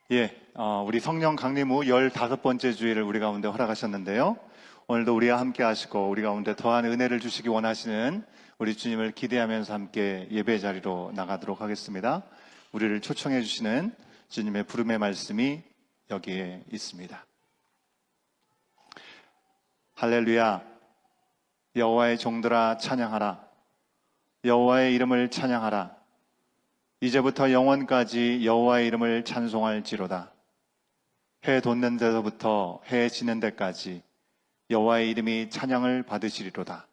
우리 성령 강림 후 15번째 주일을 우리 가운데 허락하셨는데요. 오늘도 우리와 함께 하시고 우리 가운데 더한 은혜를 주시기 원하시는 우리 주님을 기대하면서 함께 예배 자리로 나가도록 하겠습니다. 우리를 초청해 주시는 주님의 부름의 말씀이 여기에 있습니다. 할렐루야, 여호와의 종들아 찬양하라. 여호와의 이름을 찬양하라. 이제부터 영원까지 여호와의 이름을 찬송할지로다. 해 돋는 데서부터 해 지는 데까지 여호와의 이름이 찬양을 받으시리로다.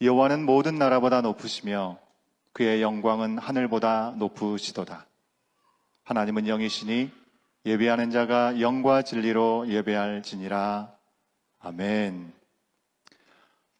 여호와는 모든 나라보다 높으시며 그의 영광은 하늘보다 높으시도다. 하나님은 영이시니 예배하는 자가 영과 진리로 예배할지니라. 아멘.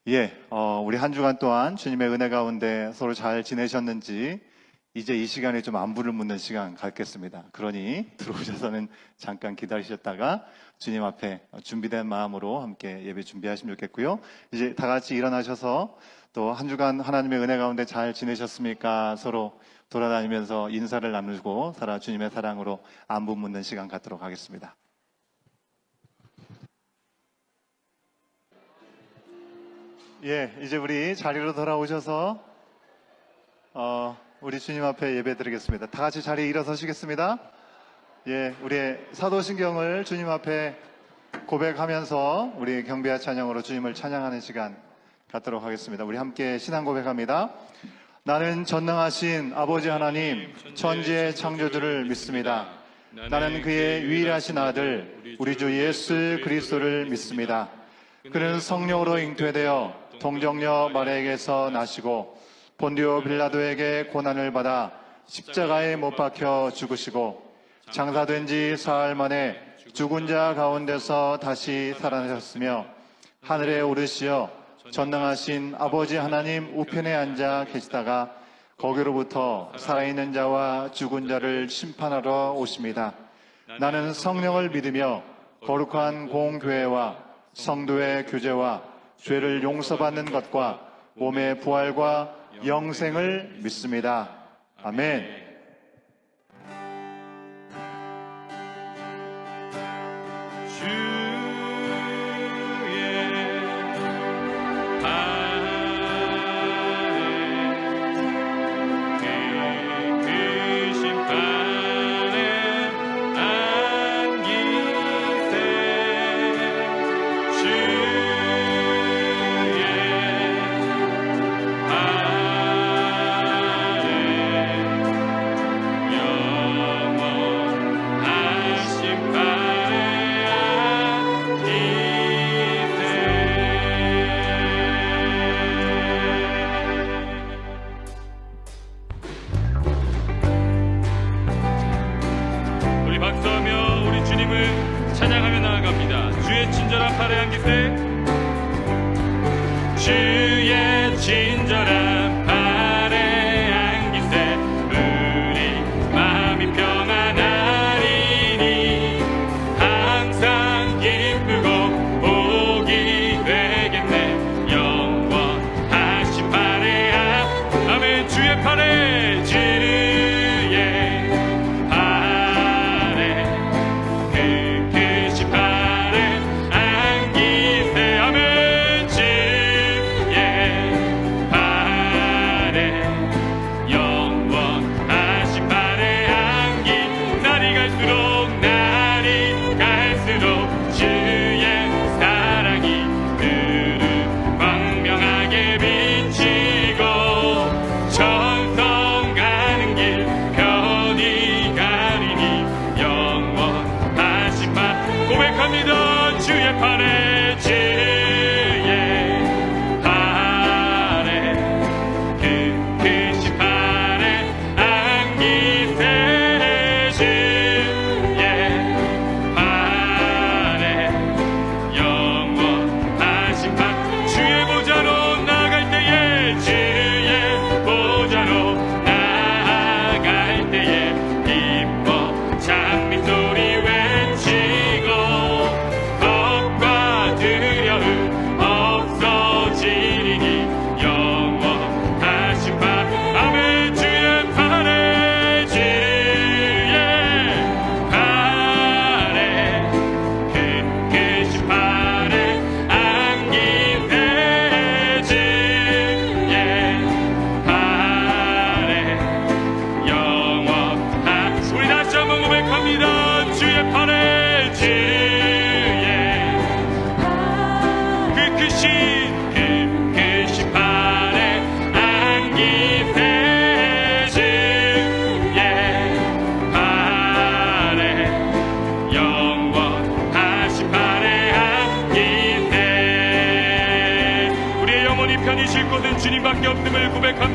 우리 한 주간 동안 주님의 은혜 가운데 서로 잘 지내셨는지 이제 이 시간에 좀 안부를 묻는 시간 갖겠습니다. 그러니 들어오셔서는 잠깐 기다리셨다가 주님 앞에 준비된 마음으로 함께 예배 준비하시면 좋겠고요. 이제 다 같이 일어나셔서 또 한 주간 하나님의 은혜 가운데 잘 지내셨습니까? 서로 돌아다니면서 인사를 나누고 주님의 사랑으로 안부 묻는 시간 갖도록 하겠습니다. 이제 우리 자리로 돌아오셔서 우리 주님 앞에 예배 드리겠습니다. 다 같이 자리에 일어서시겠습니다. 우리의 사도신경을 주님 앞에 고백하면서 우리 경배와 찬양으로 주님을 찬양하는 시간 갖도록 하겠습니다. 우리 함께 신앙 고백합니다. 나는 전능하신 아버지 하나님 천지의 창조주를 믿습니다. 나는 그의 유일하신 아들 우리 주 예수 그리스도를 믿습니다. 그는 성령으로 잉태되어 동정녀 마리아에게서 나시고 본디오 빌라도에게 고난을 받아 십자가에 못 박혀 죽으시고 장사된 지 사흘 만에 죽은 자 가운데서 다시 살아나셨으며 하늘에 오르시어 전능하신 아버지 하나님 우편에 앉아 계시다가 거기로부터 살아있는 자와 죽은 자를 심판하러 오십니다. 나는 성령을 믿으며 거룩한 공교회와 성도의 교제와 죄를 용서받는 것과 몸의 부활과 영생을 믿습니다. 아멘. 찬양하며 나아갑니다. 주의 친절한 팔에 안기세 주의 친절한 팔에 안기세 우리 마음이 평안하리니 항상 기쁘고 복이 되겠네. 영원하신 팔에 아멘. 주의 팔에 주의 팔에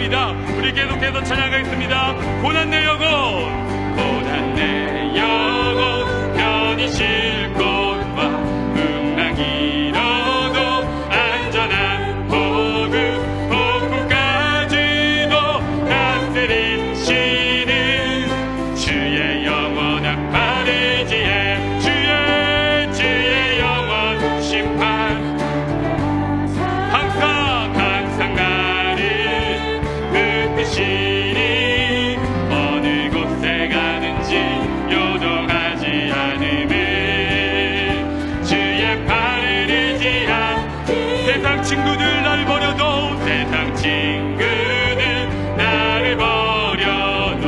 찬양합니다. 우리 계속해서 찬양하겠습니다. 고난 내 영혼, 고난 내 영혼, 편히 쉴 곳과 풍랑 잃어도 안전한 복음, 폭풍까지도 다스리시는 주의 영원한 발의지에 주의 영원 심판 항상 나를 붙드시니 어느 곳에 가든지 요동하지 않음을 주의 팔을 의지한 세상 친구들 날 버려도 세상 친구들 나를 버려도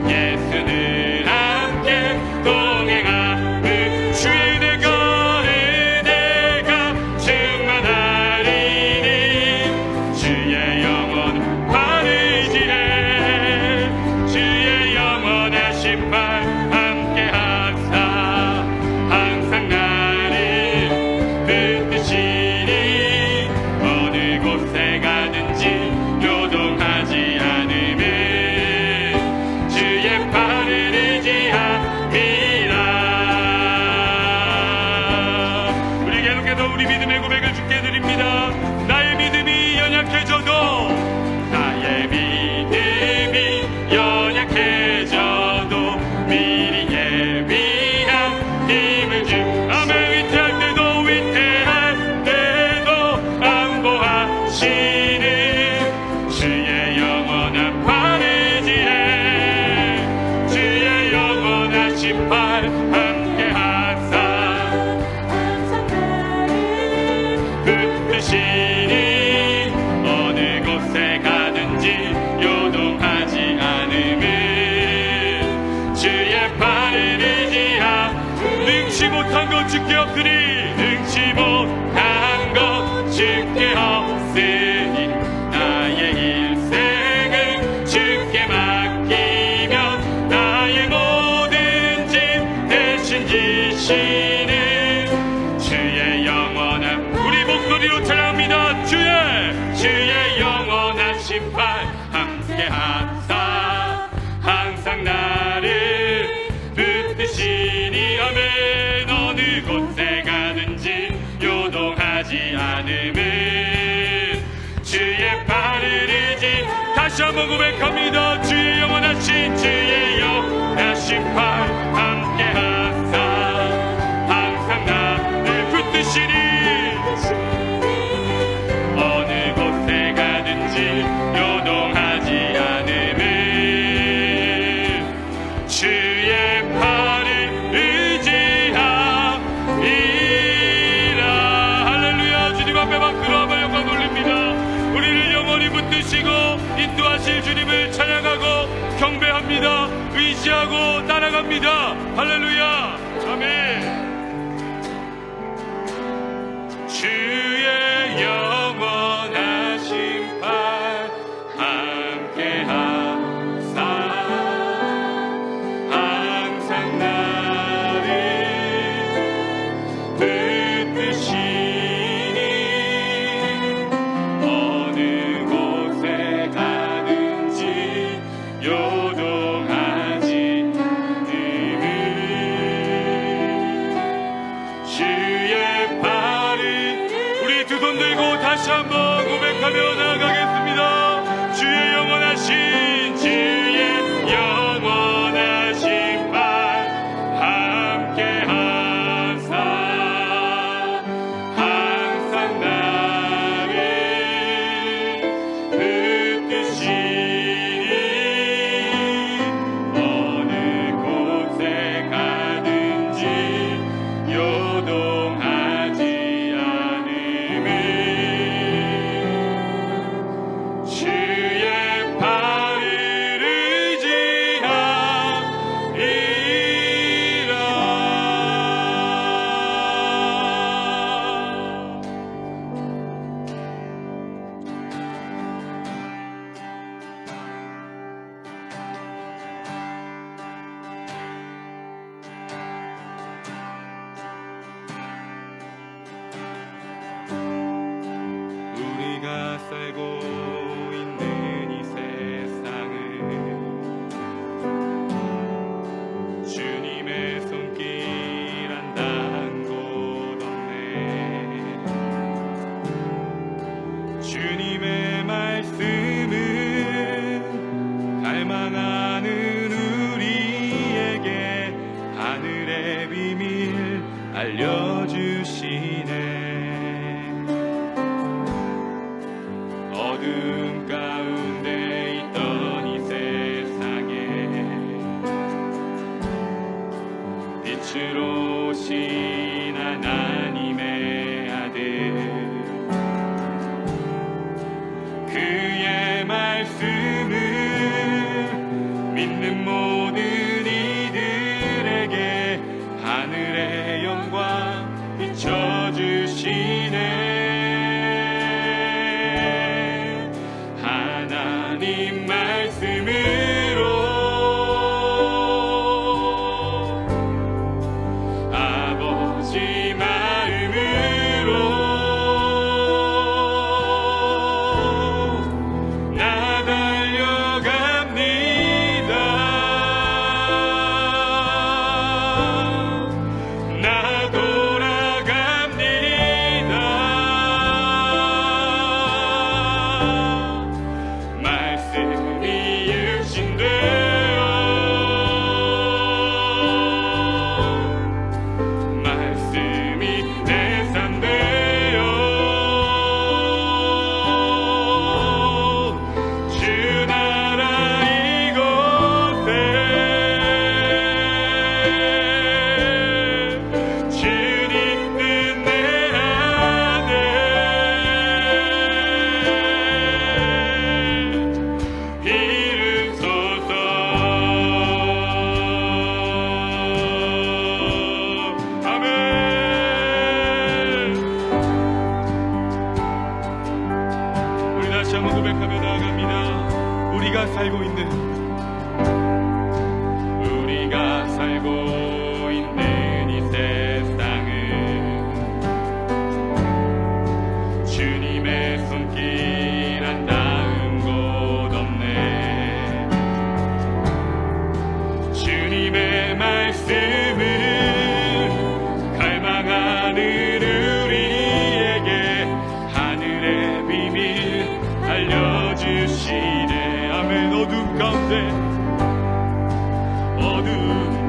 예수는 함께 동행하는 주의 은혜가 충만하리니 주의 영원 바르지래 주의 영원하신 발 함께 하사 항상 나를 붙드시니 어느 곳에 가든지 요동하지 않음을 주의 발을 의지함이라. 우리 계속해서 우리 믿음의 고백을 주께 드립니다. 나의 믿음이 연약해져도 나의 믿음이 연약해져도 미리 예비한 힘을 주 아멘. 위태할 때도 위태할 때도 안보하시는 주의 영원한 팔의지에 주의 영원하신 팔 함께 하사 붙드시니 어느 곳에 가든지 요동하지 않음을 주의 팔을 의지하 능치 못한 것 주께 없으니 능치 못한 것 주께 없으니 나의 일생을 주께 맡기며 나의 모든 짐 대신 지시는 주의 영원한 우리 목소리로 찬양합니다. 주의 영원한 심판 함께 하사 항상 나를 붙드시니 아멘. 어느 곳에 가든지 요동하지 않음을 주의 팔을 의지 다시 한번 고백합니다. 주의 영원하신 팔 함께 하사 항상 나를 붙드시니 어느 곳에 가든지 요동하지 않음을 주의 팔을 의지함이라. 할렐루야. 주님 앞에 박수로 한번 영광 돌립니다. 우리를 영원히 붙드시고 인도하실 주님을 찬양하고 경배합니다. 의지하고 따라갑니다. 할렐루야. 아멘. 주의 영원하신 팔 함께 하사 항상 나를 붙드시니 어느 곳에 가든지 요동하지 않음을 주의 팔을 우리 두 손 들고 다시 한번 고백하며 나아가겠습니다. 주의 영원하신 팔 함께 하사 항상 나를 붙드시니 어느 곳에 가든지 요동하지 않음을 하늘의 비밀 알려주시네. 어둠 가운데 있던 이 세상에 빛으로 오신 하나님의 아들, 그의 말씀을 믿는 모든 이들에게 하늘의 영광 비춰주시네. 하나님 말씀으로 아버지 마음으로 나 달려갑니다. 나 돌아갑니다. 말씀이 육신 되어 말씀이 내 삶 되어 주 나라 이곳에 주님 뜻 내 안에 이루소서. 아멘. 우리 다시 한번 고백하며 나아갑니다. 우리가 살고 있는 이 세상은 주님의 손길 한 닿은 곳 없네. 주님의 말씀을 갈망하는 우리에게 하늘의 비밀 알려주시네. 아멘. 어둠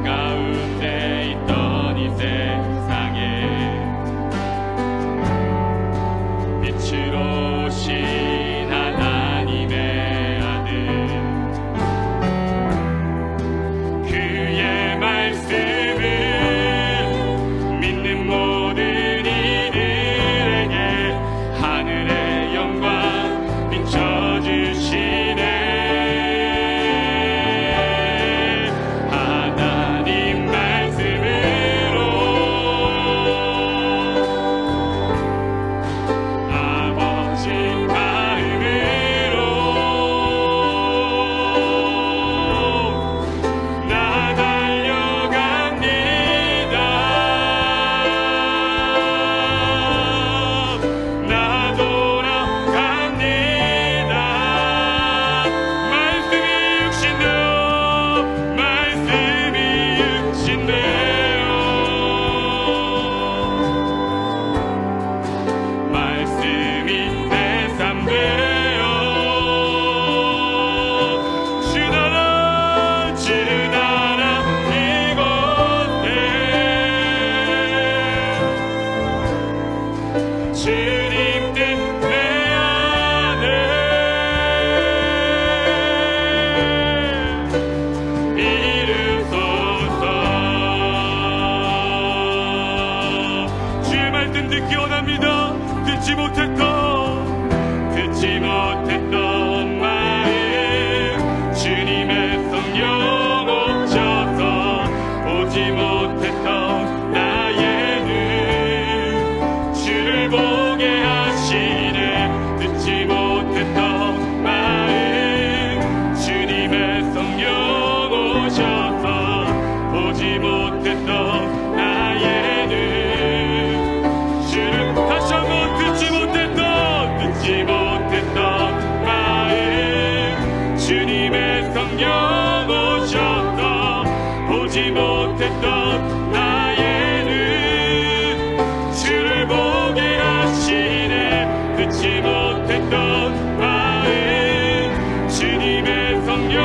가운데 있던 이 세상에 빛으로 오신 하나님의 아들, 그의 말씀을 믿는 모든 이들에게 하늘의 영광 비춰주시네. 하나님 말씀으로 아버지 마음으로 나 달려갑니다. 나 돌아갑니다. 말씀이 육신 되어 말씀이 육신 되어 말씀이 내 삶 되어 주 나라 이곳에 주님 뜻 내 안에 이루소서. 주의 말씀 듣기 원합니다. 듣지 못했던 마음 주님의 성령 오셔서 보지 못했던 나의 눈 주를 보게 하시네. 듣지 못했던 마음 주님의 성령 오셔서 보지 못했던 나의 눈 주를 다시 한번 듣지 못했던 마음 주님의 성령 오셔서 보지 못했던 나의 눈 주를 보게 하시네. 듣지 못했던 마음 주님의 성령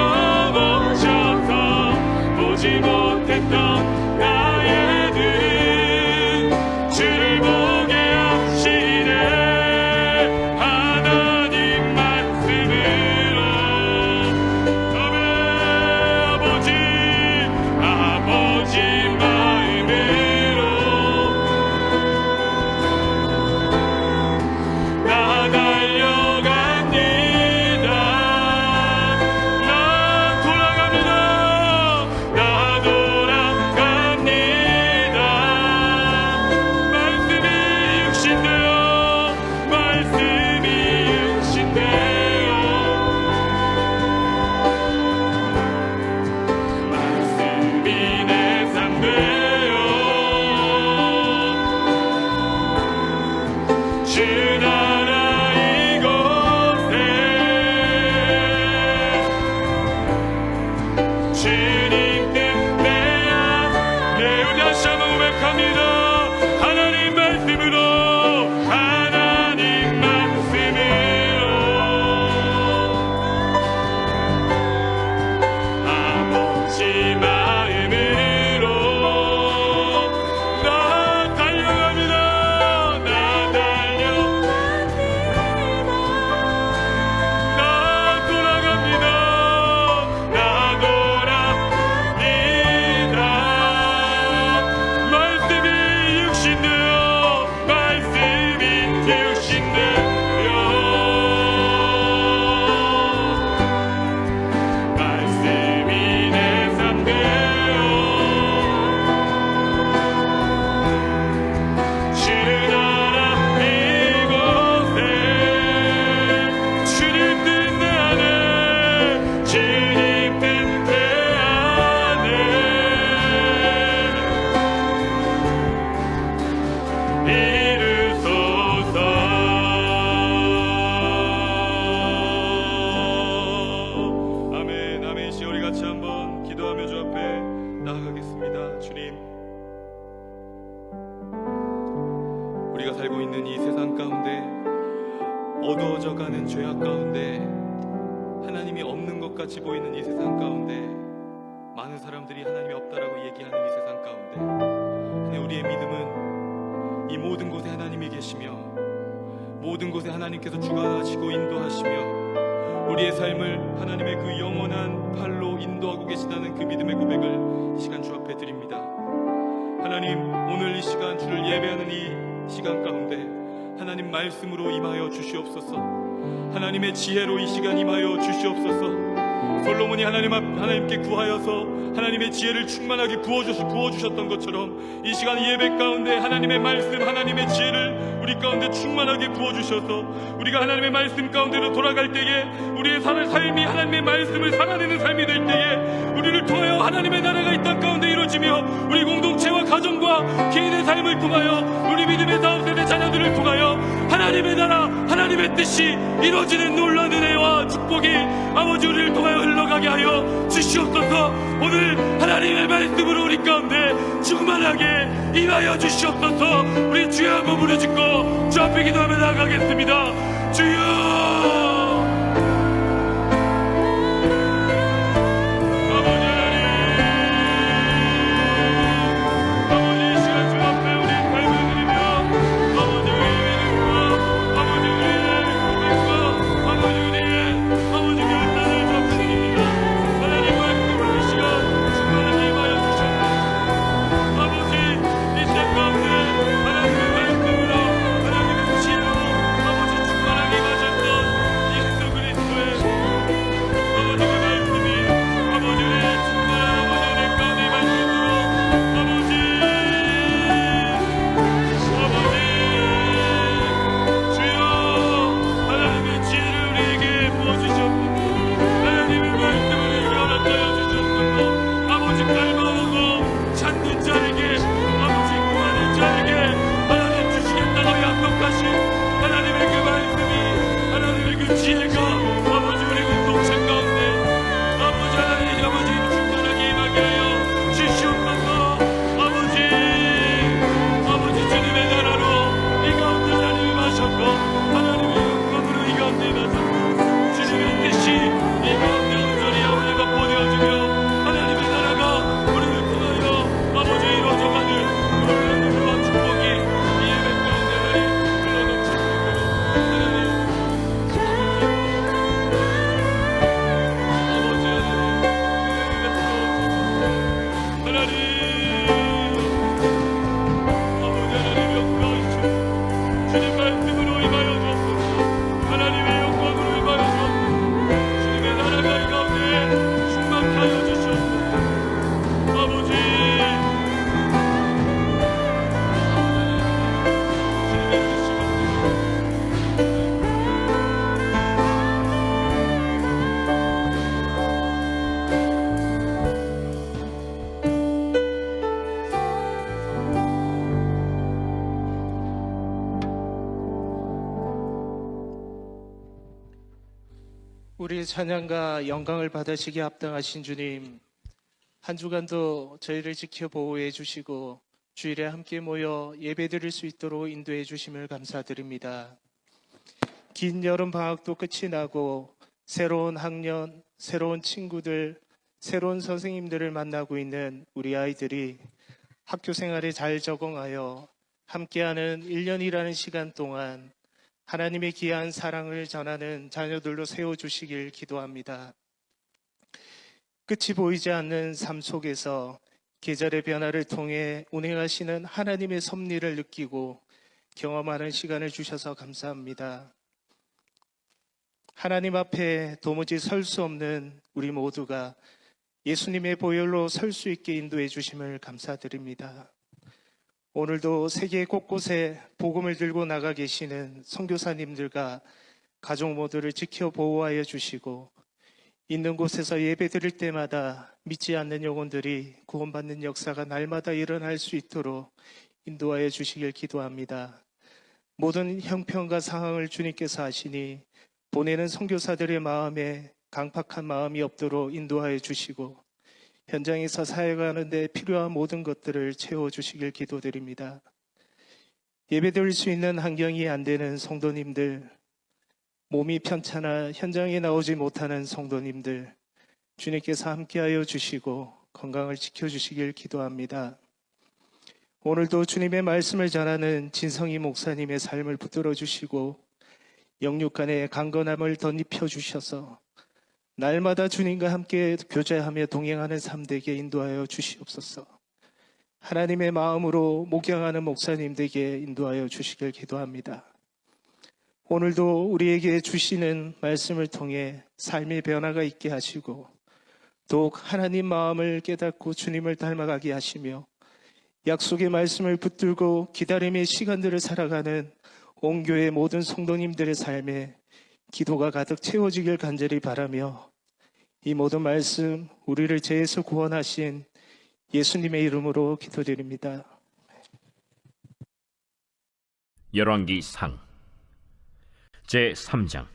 오셔서 보지 못했던 나의 기도하겠습니다. 주님, 우리가 살고 있는 이 세상 가운데 어두워져가는 죄악 가운데 하나님이 없는 것 같이 보이는 이 세상 가운데 많은 사람들이 하나님이 없다라고 얘기하는 이 세상 가운데 하나님, 우리의 믿음은 이 모든 곳에 하나님이 계시며 모든 곳에 하나님께서 주관하시고 인도하시며 우리의 삶을 하나님의 그 영원한 팔로 인도하고 계시다는 그 믿음의 고백을 이 시간 주 앞에 드립니다. 하나님, 오늘 이 시간 주를 예배하는 이 시간 가운데 하나님 말씀으로 임하여 주시옵소서. 하나님의 지혜로 이 시간 임하여 주시옵소서. 솔로몬이 하나님께 구하여서 하나님의 지혜를 충만하게 부어주셨던 것처럼 이 시간 예배 가운데 하나님의 말씀, 하나님의 지혜를 우리 가운데 충만하게 부어주셔서 우리가 하나님의 말씀 가운데로 돌아갈 때에 우리의 삶이 하나님의 말씀을 살아내는 삶이 될 때에 우리를 통하여 하나님의 나라가 이 땅 가운데 이루어지며 우리 공동체와 가정과 개인의 삶을 통하여 우리 믿음의 다음 세대 자녀들을 통하여 하나님의 나라, 하나님의 뜻이 이루어지는 놀라운 은혜와 축복이 아버지 우리를 통하여 흘러가게 하여 주시옵소서. 오늘 하나님의 말씀으로 우리 가운데 충만하게 임하여 주시옵소서. 우리 주여 한번 부르짖고 주 앞에 기도하며 나아가겠습니다. 주여, 우리의 찬양과 영광을 받으시기에 합당하신 주님, 한 주간도 저희를 지켜 보호해 주시고 주일에 함께 모여 예배드릴 수 있도록 인도해 주심을 감사드립니다. 긴 여름 방학도 끝이 나고 새로운 학년, 새로운 친구들, 새로운 선생님들을 만나고 있는 우리 아이들이 학교 생활에 잘 적응하여 함께하는 1년이라는 시간 동안 하나님의 귀한 사랑을 전하는 자녀들로 세워주시길 기도합니다. 끝이 보이지 않는 삶 속에서 계절의 변화를 통해 운행하시는 하나님의 섭리를 느끼고 경험하는 시간을 주셔서 감사합니다. 하나님 앞에 도무지 설 수 없는 우리 모두가 예수님의 보혈로 설 수 있게 인도해 주심을 감사드립니다. 오늘도 세계 곳곳에 복음을 들고 나가 계시는 선교사님들과 가족 모두를 지켜 보호하여 주시고 있는 곳에서 예배 드릴 때마다 믿지 않는 영혼들이 구원받는 역사가 날마다 일어날 수 있도록 인도하여 주시길 기도합니다. 모든 형편과 상황을 주님께서 아시니 보내는 선교사들의 마음에 강팍한 마음이 없도록 인도하여 주시고 현장에서 사역하는 데 필요한 모든 것들을 채워주시길 기도드립니다. 예배드릴 수 있는 환경이 안 되는 성도님들, 몸이 편찮아 현장에 나오지 못하는 성도님들, 주님께서 함께하여 주시고 건강을 지켜주시길 기도합니다. 오늘도 주님의 말씀을 전하는 진성희 목사님의 삶을 붙들어 주시고 영육간의 강건함을 덧입혀 주셔서 날마다 주님과 함께 교제하며 동행하는 삶 되게 인도하여 주시옵소서. 하나님의 마음으로 목양하는 목사님 되게 인도하여 주시길 기도합니다. 오늘도 우리에게 주시는 말씀을 통해 삶의 변화가 있게 하시고 더욱 하나님 마음을 깨닫고 주님을 닮아가게 하시며 약속의 말씀을 붙들고 기다림의 시간들을 살아가는 온 교회 모든 성도님들의 삶에 기도가 가득 채워지길 간절히 바라며 이 모든 말씀 우리를 죄에서 구원하신 예수님의 이름으로 기도드립니다. 열왕기상 제3장.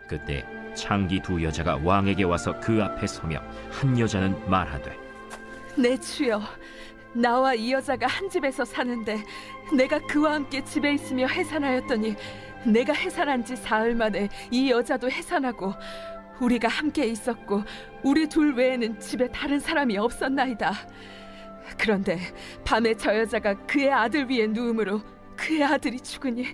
그때 창기 두 여자가 왕에게 와서 그 앞에 서며 한 여자는 말하되 내 주여, 나와 이 여자가 한 집에서 사는데 내가 그와 함께 집에 있으며 해산하였더니 내가 해산한 지 사흘 만에 이 여자도 해산하고 우리가 함께 있었고 우리 둘 외에는 집에 다른 사람이 없었나이다. 그런데 밤에 저 여자가 그의 아들 위에 누움으로 그의 아들이 죽으니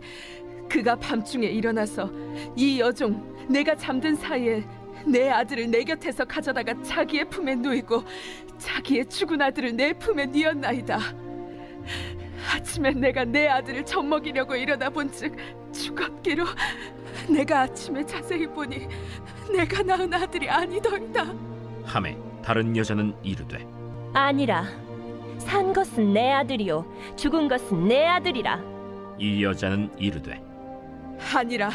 그가 밤중에 일어나서 이 여종 내가 잠든 사이에 내 아들을 내 곁에서 가져다가 자기의 품에 누이고 자기의 죽은 아들을 내 품에 뉘었나이다. 아침에 내가 내 아들을 젖먹이려고 일어나 본즉 죽었기로 내가 아침에 자세히 보니 내가 낳은 아들이 아니더이다. 하매 다른 여자는 이르되 아니라 산 것은 내 아들이요 죽은 것은 내 아들이라. 이 여자는 이르되 아니라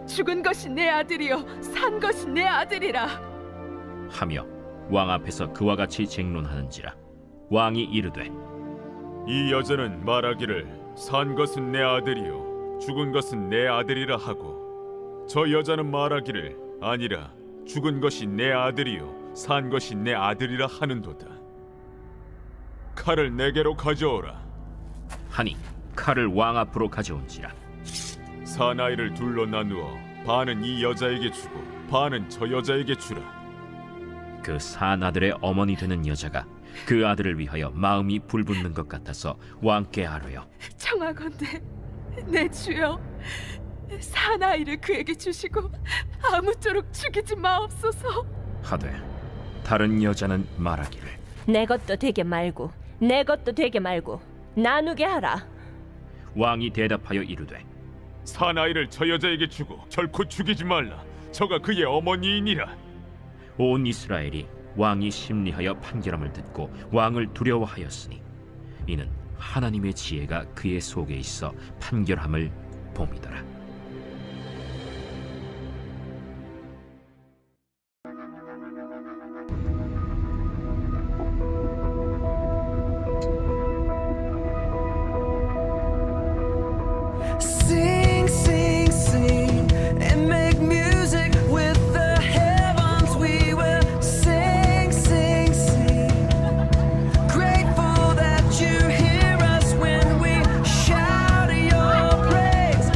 죽은 것이 내 아들이요 산 것이 내 아들이라 하며 왕 앞에서 그와 같이 쟁론하는지라. 왕이 이르되 이 여자는 말하기를 산 것은 내 아들이요 죽은 것은 내 아들이라 하고 저 여자는 말하기를 아니라 죽은 것이 내 아들이요 산 것이 내 아들이라 하는도다. 칼을 내게로 가져오라. 하니 칼을 왕 앞으로 가져온지라. 사나이를 둘로 나누어 반은 이 여자에게 주고 반은 저 여자에게 주라. 그 산 아들의 어머니 되는 여자가 그 아들을 위하여 마음이 불붙는 것 같아서 왕께 아뢰어 청하건대 내 주여 사나이를 그에게 주시고 아무쪼록 죽이지 마옵소서. 하되 다른 여자는 말하기를 내 것도 되게 말고 내 것도 되게 말고 나누게 하라. 왕이 대답하여 이르되 사나이를 저 여자에게 주고 결코 죽이지 말라. 저가 그의 어머니이니라. 온 이스라엘이 왕이 심리하여 판결함을 듣고 왕을 두려워하였으니 이는 하나님의 지혜가 그의 속에 있어 판결함을 봄이더라. Sing, sing, sing, and make music with the heavens. We will sing, sing, sing. Grateful that you hear us when we shout your praise.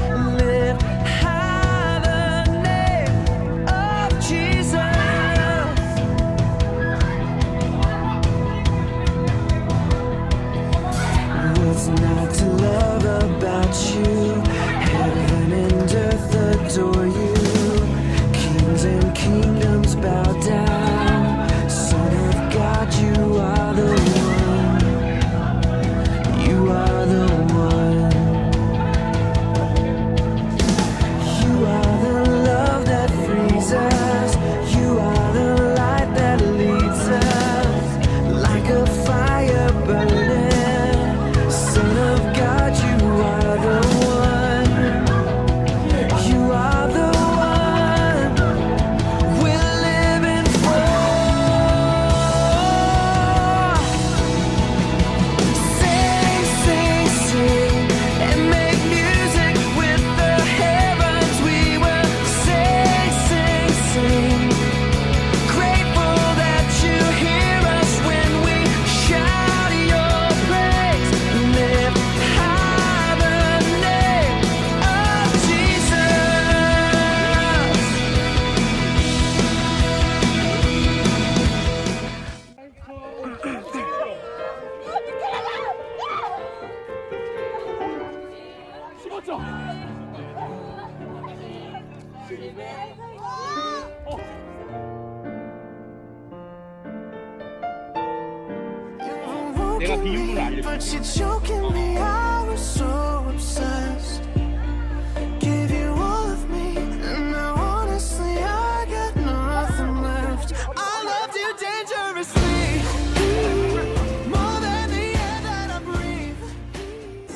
choking me, but you're choking me. I was so obsessed. Give you all of me, and now honestly I got nothing left. I loved you dangerously, more than the air that I breathe.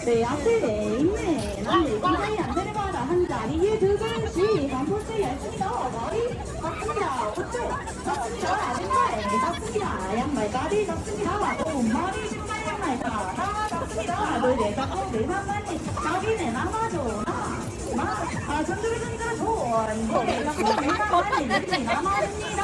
네, 앞에 있네. 난 얘기 사이 안 되는 거다. 한 자리에 두 분씩 한 포즈 열심히다. 머리 잡습니다. 그쪽 잡습니다. 아줌마에 잡습니다. 양말까지 잡습니다. 머리 신발 양말 다 잡습니다. 너네 잡고 내 상관이 자기네 나가줘. 아, 전들전들 좋은 거래 잡고 내 상관이 내 나만입니다.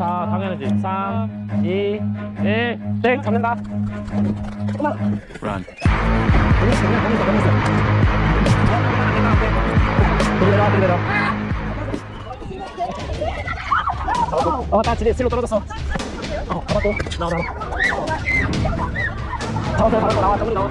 당연하지. 3, 2, 1, 땡! 잡는다. Run. 그대로. 딱 실로 떨어졌어. 잡았고, 나와. 잡았어, 나와, 정리 나와.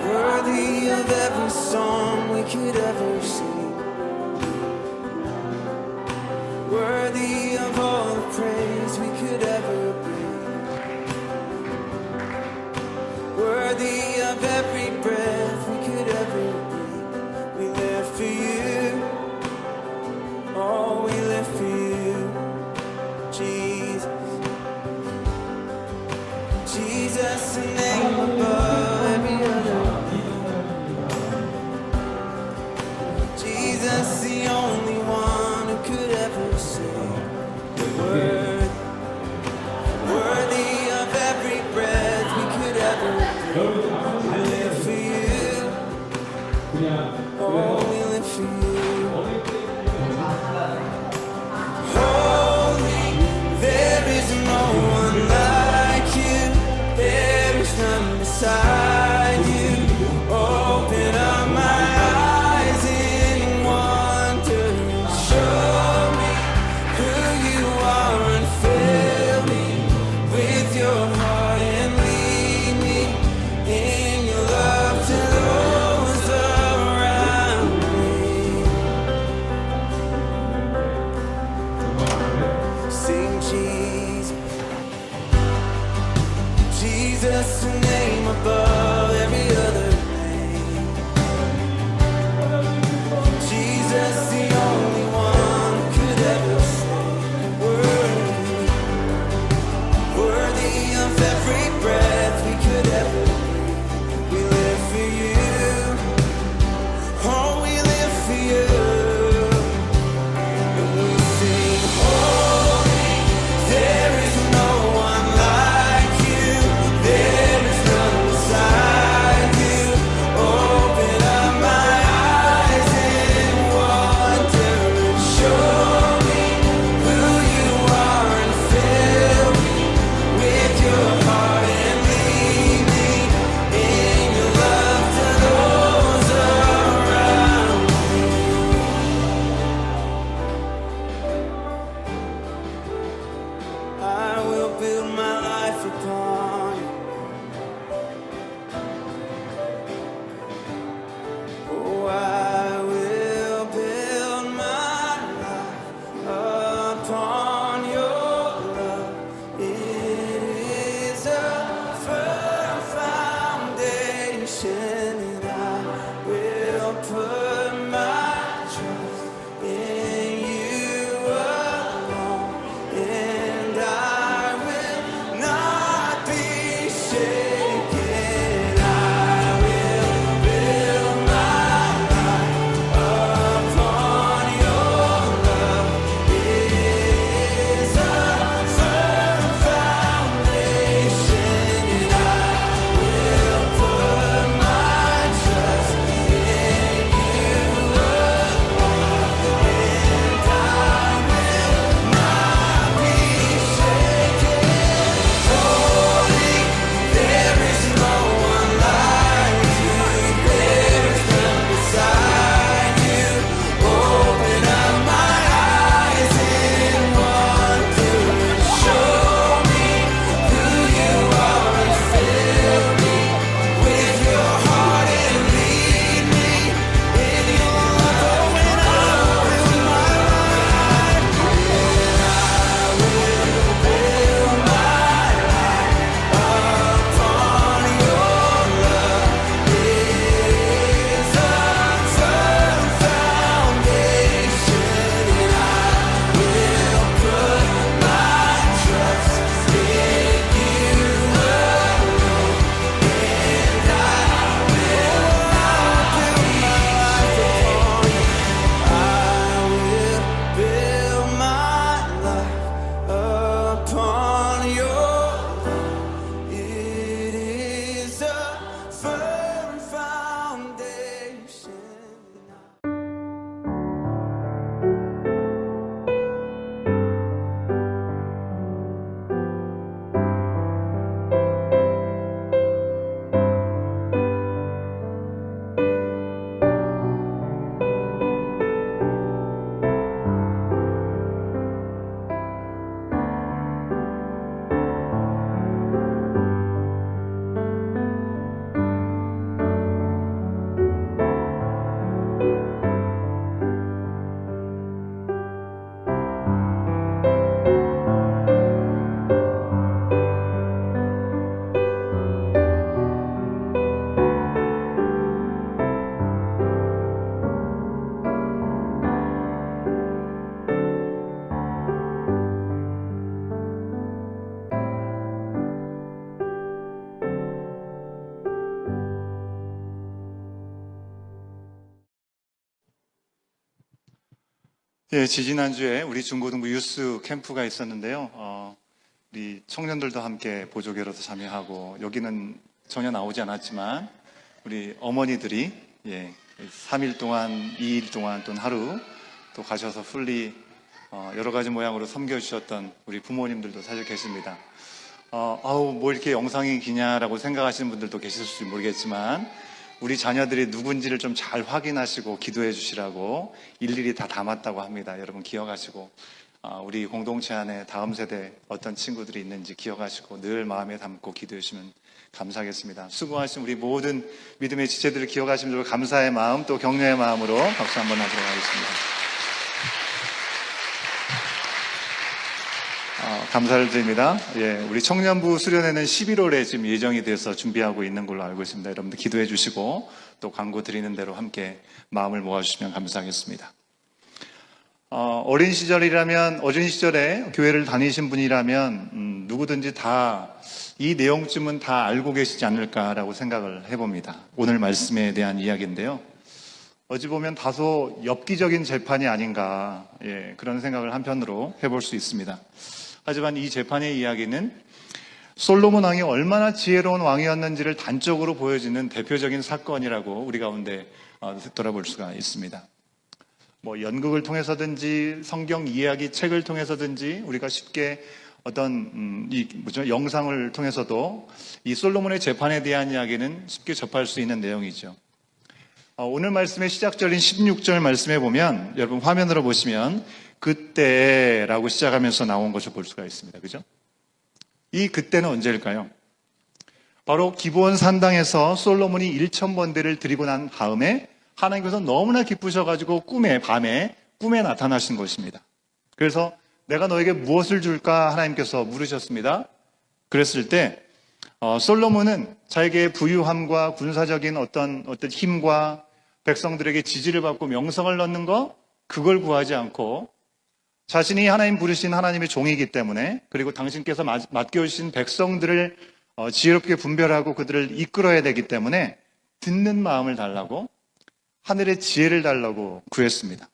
Worthy of every song we could ever sing, worthy of all the praise we could ever bring, worthy of every breath we could ever breathe. We live for you, oh, we live for you, Jesus. Jesus, the name above every other. Jesus, the only one who could ever say the word. Worthy of every breath we could ever breathe. We live for you. Oh, we live for you. Holy, there is no one like you. There is none beside you. Open up my eyes in wonder. Show me who you are and fill me with your heart and lead me in your love to those around me. Sing Jesus, Jesus, the name above 예, 지지난주에 우리 중고등부 유스 캠프가 있었는데요. 우리 청년들도 함께 보조개로서 참여하고, 여기는 전혀 나오지 않았지만 우리 어머니들이 3일 동안, 2일 동안 또는 하루 또 가셔서 풀리 여러 가지 모양으로 섬겨주셨던 우리 부모님들도 사실 계십니다. 뭐 이렇게 영상이 기냐라고 생각하시는 분들도 계실지 모르겠지만, 우리 자녀들이 누군지를 좀 잘 확인하시고 기도해 주시라고 일일이 다 담았다고 합니다. 여러분 기억하시고, 우리 공동체 안에 다음 세대 어떤 친구들이 있는지 기억하시고 늘 마음에 담고 기도해 주시면 감사하겠습니다. 수고하신 우리 모든 믿음의 지체들을 기억하시면 감사의 마음 또 격려의 마음으로 박수 한번 하도록 하겠습니다. 감사를 드립니다. 우리 청년부 수련회는 11월에 지금 예정이 돼서 준비하고 있는 걸로 알고 있습니다. 여러분들 기도해 주시고 또 광고 드리는 대로 함께 마음을 모아주시면 감사하겠습니다. 어린 시절에 교회를 다니신 분이라면 누구든지 다 이 내용쯤은 다 알고 계시지 않을까라고 생각을 해봅니다. 오늘 말씀에 대한 이야기인데요. 어찌 보면 다소 엽기적인 재판이 아닌가, 그런 생각을 한편으로 해볼 수 있습니다. 하지만 이 재판의 이야기는 솔로몬 왕이 얼마나 지혜로운 왕이었는지를 단적으로 보여주는 대표적인 사건이라고 우리 가운데 돌아볼 수가 있습니다. 연극을 통해서든지 성경 이야기 책을 통해서든지 우리가 쉽게 어떤 영상을 통해서도 이 솔로몬의 재판에 대한 이야기는 쉽게 접할 수 있는 내용이죠. 오늘 말씀의 시작절인 16절 말씀에 보면, 여러분 화면으로 보시면 그때라고 시작하면서 나온 것을 볼 수가 있습니다. 그죠? 이 그때는 언제일까요? 바로 기브온 산당에서 솔로몬이 1,000번대를 드리고 난 다음에 하나님께서 너무나 기쁘셔가지고 밤에 꿈에 나타나신 것입니다. 그래서 내가 너에게 무엇을 줄까 하나님께서 물으셨습니다. 그랬을 때 솔로몬은 자에게 부유함과 군사적인 어떤 힘과 백성들에게 지지를 받고 명성을 얻는 거, 그걸 구하지 않고 자신이 하나님 부르신 하나님의 종이기 때문에, 그리고 당신께서 맡겨주신 백성들을 지혜롭게 분별하고 그들을 이끌어야 되기 때문에 듣는 마음을 달라고, 하늘의 지혜를 달라고 구했습니다.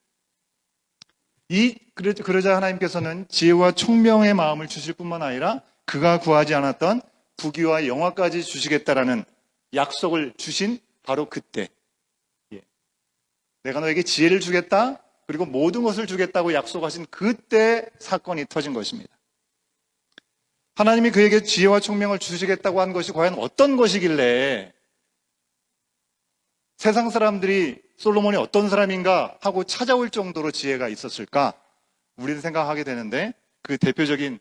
그러자 하나님께서는 지혜와 총명의 마음을 주실 뿐만 아니라 그가 구하지 않았던 부귀와 영화까지 주시겠다라는 약속을 주신 바로 그때, 내가 너에게 지혜를 주겠다, 그리고 모든 것을 주겠다고 약속하신 그때 사건이 터진 것입니다. 하나님이 그에게 지혜와 총명을 주시겠다고 한 것이 과연 어떤 것이길래 세상 사람들이 솔로몬이 어떤 사람인가 하고 찾아올 정도로 지혜가 있었을까? 우리는 생각하게 되는데, 그 대표적인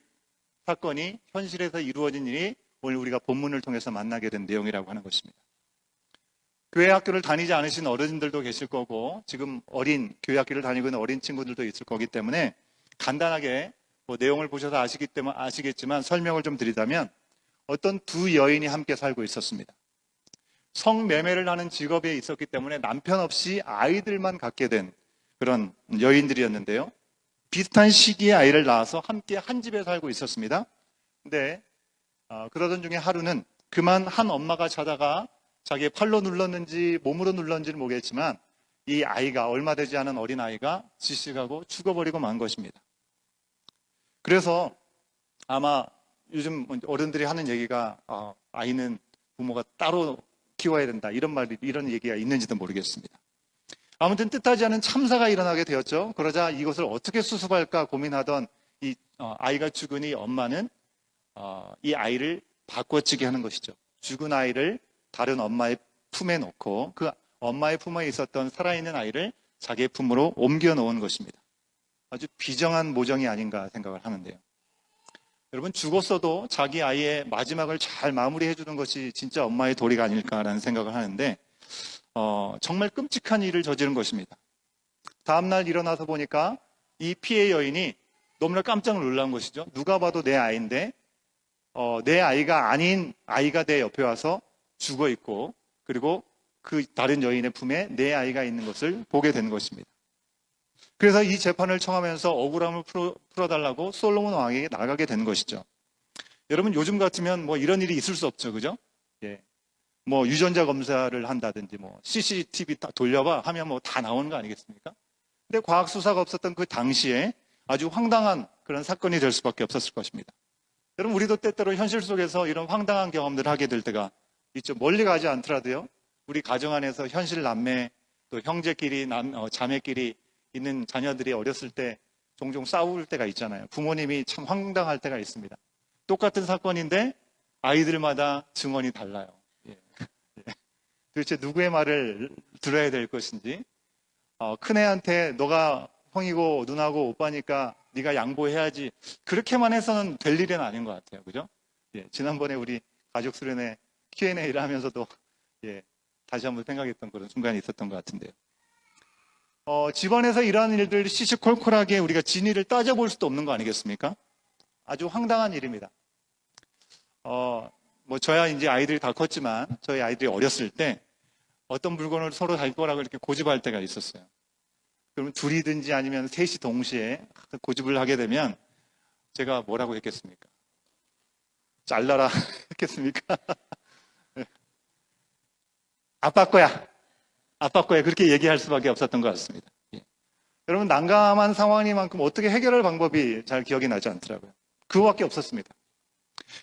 사건이 현실에서 이루어진 일이 오늘 우리가 본문을 통해서 만나게 된 내용이라고 하는 것입니다. 교회 학교를 다니지 않으신 어른들도 계실 거고, 지금 교회 학교를 다니고 있는 어린 친구들도 있을 거기 때문에 간단하게 내용을 보셔서 아시겠지만 설명을 좀 드리자면, 어떤 두 여인이 함께 살고 있었습니다. 성매매를 하는 직업에 있었기 때문에 남편 없이 아이들만 갖게 된 그런 여인들이었는데요. 비슷한 시기에 아이를 낳아서 함께 한 집에 살고 있었습니다. 근데 그러던 중에 하루는 그만 한 엄마가 자다가 자기의 팔로 눌렀는지 몸으로 눌렀는지는 모르겠지만 이 아이가, 얼마 되지 않은 어린 아이가 질식하고 죽어버리고 만 것입니다. 그래서 아마 요즘 어른들이 하는 얘기가 아이는 부모가 따로 키워야 된다, 이런 얘기가 있는지도 모르겠습니다. 아무튼 뜻하지 않은 참사가 일어나게 되었죠. 그러자 이것을 어떻게 수습할까 고민하던 이 아이가 죽은 이 엄마는 이 아이를 바꿔치기 하는 것이죠. 죽은 아이를 다른 엄마의 품에 놓고 그 엄마의 품에 있었던 살아있는 아이를 자기의 품으로 옮겨 놓은 것입니다. 아주 비정한 모정이 아닌가 생각을 하는데요. 여러분, 죽었어도 자기 아이의 마지막을 잘 마무리해 주는 것이 진짜 엄마의 도리가 아닐까라는 생각을 하는데, 정말 끔찍한 일을 저지른 것입니다. 다음날 일어나서 보니까 이 피해 여인이 너무나 깜짝 놀란 것이죠. 누가 봐도 내 아이인데 내 아이가 아닌 아이가 내 옆에 와서 죽어 있고, 그리고 그 다른 여인의 품에 내 아이가 있는 것을 보게 된 것입니다. 그래서 이 재판을 청하면서 억울함을 풀어달라고 솔로몬 왕에게 나가게 된 것이죠. 여러분, 요즘 같으면 이런 일이 있을 수 없죠, 그죠? 유전자 검사를 한다든지 CCTV 다 돌려봐 하면 다 나오는 거 아니겠습니까? 근데 과학 수사가 없었던 그 당시에 아주 황당한 그런 사건이 될 수밖에 없었을 것입니다. 여러분, 우리도 때때로 현실 속에서 이런 황당한 경험들을 하게 될 때가 있죠. 멀리 가지 않더라도요. 우리 가정 안에서 현실 남매, 또 형제끼리, 자매끼리 있는 자녀들이 어렸을 때 종종 싸울 때가 있잖아요. 부모님이 참 황당할 때가 있습니다. 똑같은 사건인데 아이들마다 증언이 달라요. 예. 도대체 누구의 말을 들어야 될 것인지, 큰애한테 너가 형이고 누나고 오빠니까 네가 양보해야지, 그렇게만 해서는 될 일은 아닌 것 같아요. 그죠? 예. 지난번에 우리 가족 수련회 Q&A를 하면서도 다시 한번 생각했던 그런 순간이 있었던 것 같은데요. 집안에서 이러한 일들 시시콜콜하게 우리가 진위를 따져볼 수도 없는 거 아니겠습니까? 아주 황당한 일입니다. 저야 이제 아이들이 다 컸지만 저희 아이들이 어렸을 때 어떤 물건을 서로 달 거라고 이렇게 고집할 때가 있었어요. 그러면 둘이든지 아니면 셋이 동시에 고집을 하게 되면 제가 뭐라고 했겠습니까? 잘라라 했겠습니까? 아빠 거야. 아빠 거야. 그렇게 얘기할 수밖에 없었던 것 같습니다. 여러분, 난감한 상황이만큼 어떻게 해결할 방법이 잘 기억이 나지 않더라고요. 그거밖에 없었습니다.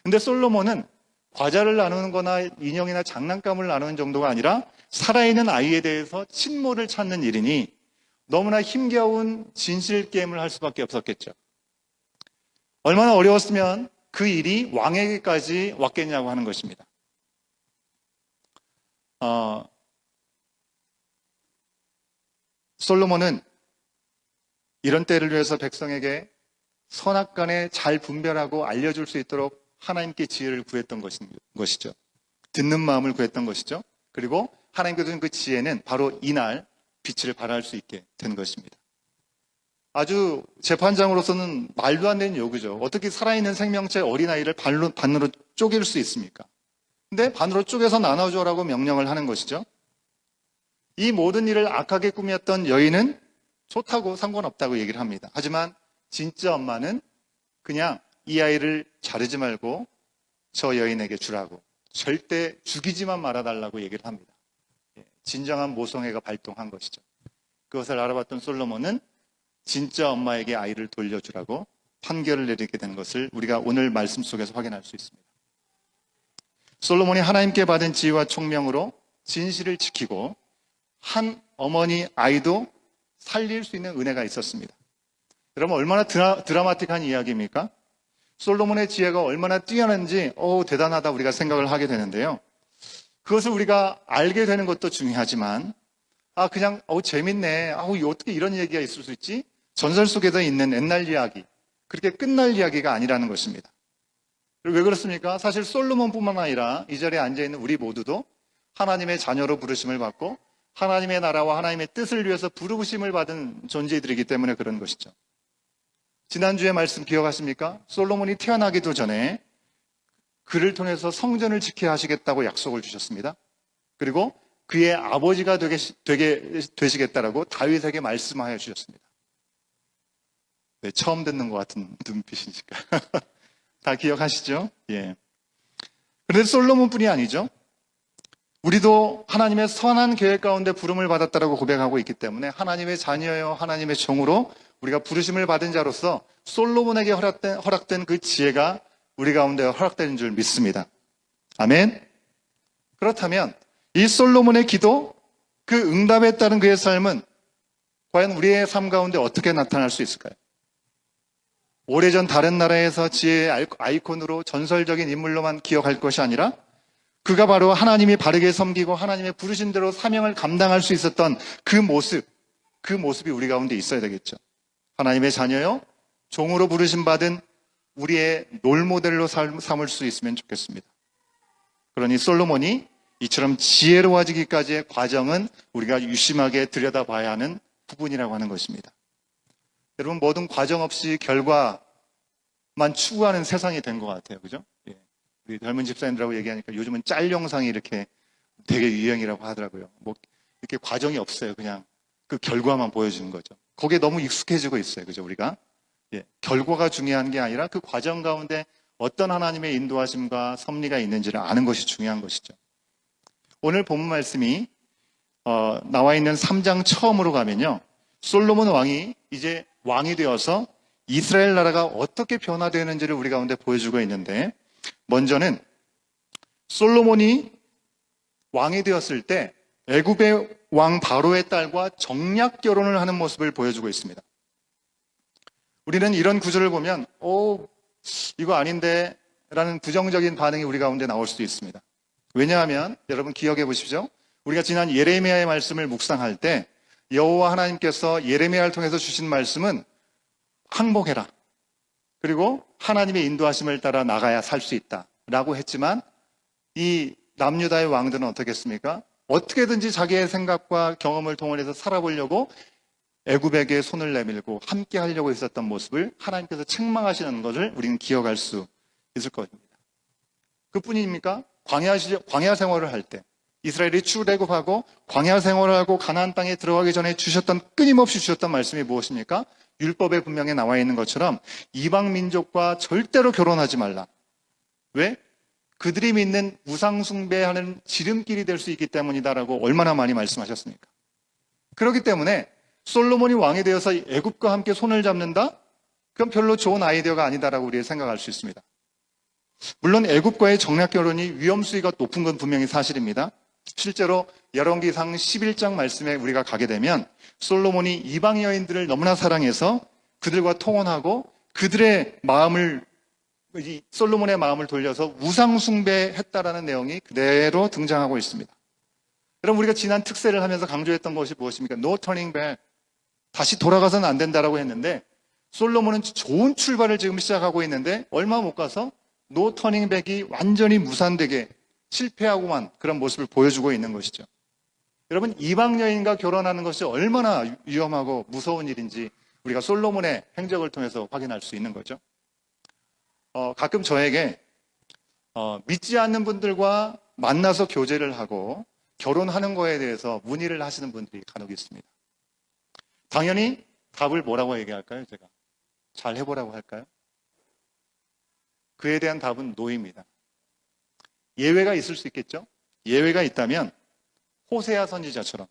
근데 솔로몬은 과자를 나누는 거나 인형이나 장난감을 나누는 정도가 아니라 살아있는 아이에 대해서 친모를 찾는 일이니 너무나 힘겨운 진실 게임을 할 수밖에 없었겠죠. 얼마나 어려웠으면 그 일이 왕에게까지 왔겠냐고 하는 것입니다. 솔로몬은 이런 때를 위해서 백성에게 선악간에 잘 분별하고 알려줄 수 있도록 하나님께 지혜를 구했던 것이죠. 듣는 마음을 구했던 것이죠. 그리고 하나님께 준 그 지혜는 바로 이날 빛을 발할 수 있게 된 것입니다. 아주 재판장으로서는 말도 안 되는 요구죠. 어떻게 살아있는 생명체 어린아이를 반으로 쪼갤 수 있습니까? 근데 반으로 쪼개서 나눠줘라고 명령을 하는 것이죠. 이 모든 일을 악하게 꾸몄던 여인은 좋다고 상관없다고 얘기를 합니다. 하지만 진짜 엄마는 그냥 이 아이를 자르지 말고 저 여인에게 주라고, 절대 죽이지만 말아달라고 얘기를 합니다. 진정한 모성애가 발동한 것이죠. 그것을 알아봤던 솔로몬은 진짜 엄마에게 아이를 돌려주라고 판결을 내리게 되는 것을 우리가 오늘 말씀 속에서 확인할 수 있습니다. 솔로몬이 하나님께 받은 지혜와 총명으로 진실을 지키고 한 어머니 아이도 살릴 수 있는 은혜가 있었습니다. 여러분, 얼마나 드라마틱한 이야기입니까? 솔로몬의 지혜가 얼마나 뛰어난지 대단하다 우리가 생각을 하게 되는데요. 그것을 우리가 알게 되는 것도 중요하지만 그냥 재밌네, 어떻게 이런 얘기가 있을 수 있지? 전설 속에서 있는 옛날 이야기, 그렇게 끝날 이야기가 아니라는 것입니다. 왜 그렇습니까? 사실 솔로몬뿐만 아니라 이 자리에 앉아있는 우리 모두도 하나님의 자녀로 부르심을 받고 하나님의 나라와 하나님의 뜻을 위해서 부르심을 받은 존재들이기 때문에 그런 것이죠. 지난주에 말씀 기억하십니까? 솔로몬이 태어나기도 전에 그를 통해서 성전을 지켜야 하시겠다고 약속을 주셨습니다. 그리고 그의 아버지가 되시겠다라고 다윗에게 말씀하여 주셨습니다. 네, 처음 듣는 것 같은 눈빛이니까. 다 기억하시죠? 예. 그런데 솔로몬뿐이 아니죠. 우리도 하나님의 선한 계획 가운데 부름을 받았다라고 고백하고 있기 때문에 하나님의 자녀여 하나님의 종으로 우리가 부르심을 받은 자로서 솔로몬에게 허락된 그 지혜가 우리 가운데 허락되는 줄 믿습니다. 아멘. 그렇다면 이 솔로몬의 기도, 그 응답에 따른 그의 삶은 과연 우리의 삶 가운데 어떻게 나타날 수 있을까요? 오래전 다른 나라에서 지혜의 아이콘으로 전설적인 인물로만 기억할 것이 아니라 그가 바로 하나님이 바르게 섬기고 하나님의 부르신 대로 사명을 감당할 수 있었던 그 모습이 우리 가운데 있어야 되겠죠. 하나님의 자녀요, 종으로 부르심 받은 우리의 롤모델로 삼을 수 있으면 좋겠습니다. 그러니 솔로몬이 이처럼 지혜로워지기까지의 과정은 우리가 유심하게 들여다봐야 하는 부분이라고 하는 것입니다. 여러분, 모든 과정 없이 결과만 추구하는 세상이 된 것 같아요. 그죠? 예. 우리 젊은 집사님들하고 얘기하니까 요즘은 짤 영상이 이렇게 되게 유행이라고 하더라고요. 이렇게 과정이 없어요. 그냥 그 결과만 보여주는 거죠. 거기에 너무 익숙해지고 있어요. 그죠? 우리가. 예. 결과가 중요한 게 아니라 그 과정 가운데 어떤 하나님의 인도하심과 섭리가 있는지를 아는 것이 중요한 것이죠. 오늘 본문 말씀이 나와 있는 3장 처음으로 가면요. 솔로몬 왕이 이제 왕이 되어서 이스라엘 나라가 어떻게 변화되는지를 우리 가운데 보여주고 있는데, 먼저는 솔로몬이 왕이 되었을 때 애굽의 왕 바로의 딸과 정략 결혼을 하는 모습을 보여주고 있습니다. 우리는 이런 구절을 보면 이거 아닌데 라는 부정적인 반응이 우리 가운데 나올 수도 있습니다. 왜냐하면 여러분 기억해 보십시오. 우리가 지난 예레미야의 말씀을 묵상할 때 여호와 하나님께서 예레미야를 통해서 주신 말씀은 항복해라, 그리고 하나님의 인도하심을 따라 나가야 살 수 있다 라고 했지만, 이 남유다의 왕들은 어떻게 했습니까? 어떻게든지 자기의 생각과 경험을 동원해서 살아보려고 애굽에게 손을 내밀고 함께 하려고 했었던 모습을 하나님께서 책망하시는 것을 우리는 기억할 수 있을 것입니다. 그뿐입니까? 광야 생활을 할 때 이스라엘이 출애굽하고 광야 생활을 하고 가나안 땅에 들어가기 전에 끊임없이 주셨던 말씀이 무엇입니까? 율법에 분명히 나와 있는 것처럼 이방 민족과 절대로 결혼하지 말라. 왜? 그들이 믿는 우상 숭배하는 지름길이 될 수 있기 때문이다라고 얼마나 많이 말씀하셨습니까? 그렇기 때문에 솔로몬이 왕이 되어서 애굽과 함께 손을 잡는다? 그건 별로 좋은 아이디어가 아니다라고 우리가 생각할 수 있습니다. 물론 애굽과의 정략 결혼이 위험 수위가 높은 건 분명히 사실입니다. 실제로 열왕기상 11장 말씀에 우리가 가게 되면 솔로몬이 이방 여인들을 너무나 사랑해서 그들과 통혼하고 그들의 마음을, 솔로몬의 마음을 돌려서 우상 숭배했다라는 내용이 그대로 등장하고 있습니다. 여러분, 우리가 지난 특세를 하면서 강조했던 것이 무엇입니까? No turning back. 다시 돌아가서는 안 된다라고 했는데, 솔로몬은 좋은 출발을 지금 시작하고 있는데 얼마 못 가서 No turning back이 완전히 무산되게 실패하고만 그런 모습을 보여주고 있는 것이죠. 여러분, 이방 여인과 결혼하는 것이 얼마나 위험하고 무서운 일인지 우리가 솔로몬의 행적을 통해서 확인할 수 있는 거죠. 가끔 저에게 믿지 않는 분들과 만나서 교제를 하고 결혼하는 거에 대해서 문의를 하시는 분들이 간혹 있습니다. 당연히 답을 뭐라고 얘기할까요? 제가 잘 해보라고 할까요? 그에 대한 답은 노입니다. 예외가 있을 수 있겠죠? 예외가 있다면 호세아 선지자처럼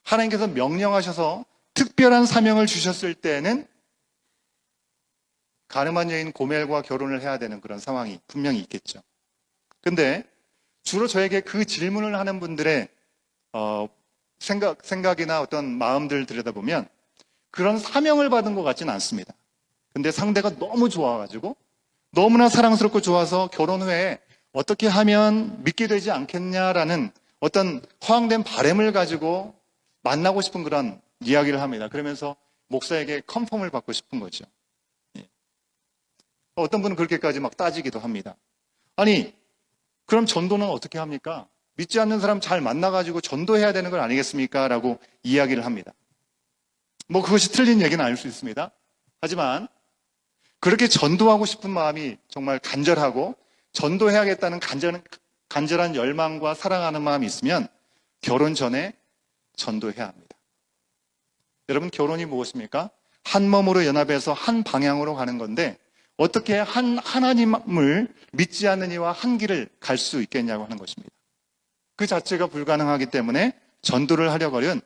하나님께서 명령하셔서 특별한 사명을 주셨을 때는 가늠한 여인 고멜과 결혼을 해야 되는 그런 상황이 분명히 있겠죠. 근데 주로 저에게 그 질문을 하는 분들의 생각이나 어떤 마음들을 들여다보면 그런 사명을 받은 것 같지는 않습니다. 근데 상대가 너무 좋아가지고 너무나 사랑스럽고 좋아서 결혼 후에 어떻게 하면 믿게 되지 않겠냐라는 어떤 허황된 바람을 가지고 만나고 싶은 그런 이야기를 합니다. 그러면서 목사에게 컨펌을 받고 싶은 거죠. 어떤 분은 그렇게까지 막 따지기도 합니다. 아니, 그럼 전도는 어떻게 합니까? 믿지 않는 사람 잘 만나가지고 전도해야 되는 건 아니겠습니까? 라고 이야기를 합니다. 뭐 그것이 틀린 얘기는 아닐 수 있습니다. 하지만 그렇게 전도하고 싶은 마음이 정말 간절하고 전도해야겠다는 간절한 열망과 사랑하는 마음이 있으면 결혼 전에 전도해야 합니다. 여러분, 결혼이 무엇입니까? 한 몸으로 연합해서 한 방향으로 가는 건데 어떻게 하나님을 믿지 않는 이와 한 길을 갈 수 있겠냐고 하는 것입니다. 그 자체가 불가능하기 때문에 전도를 하려거든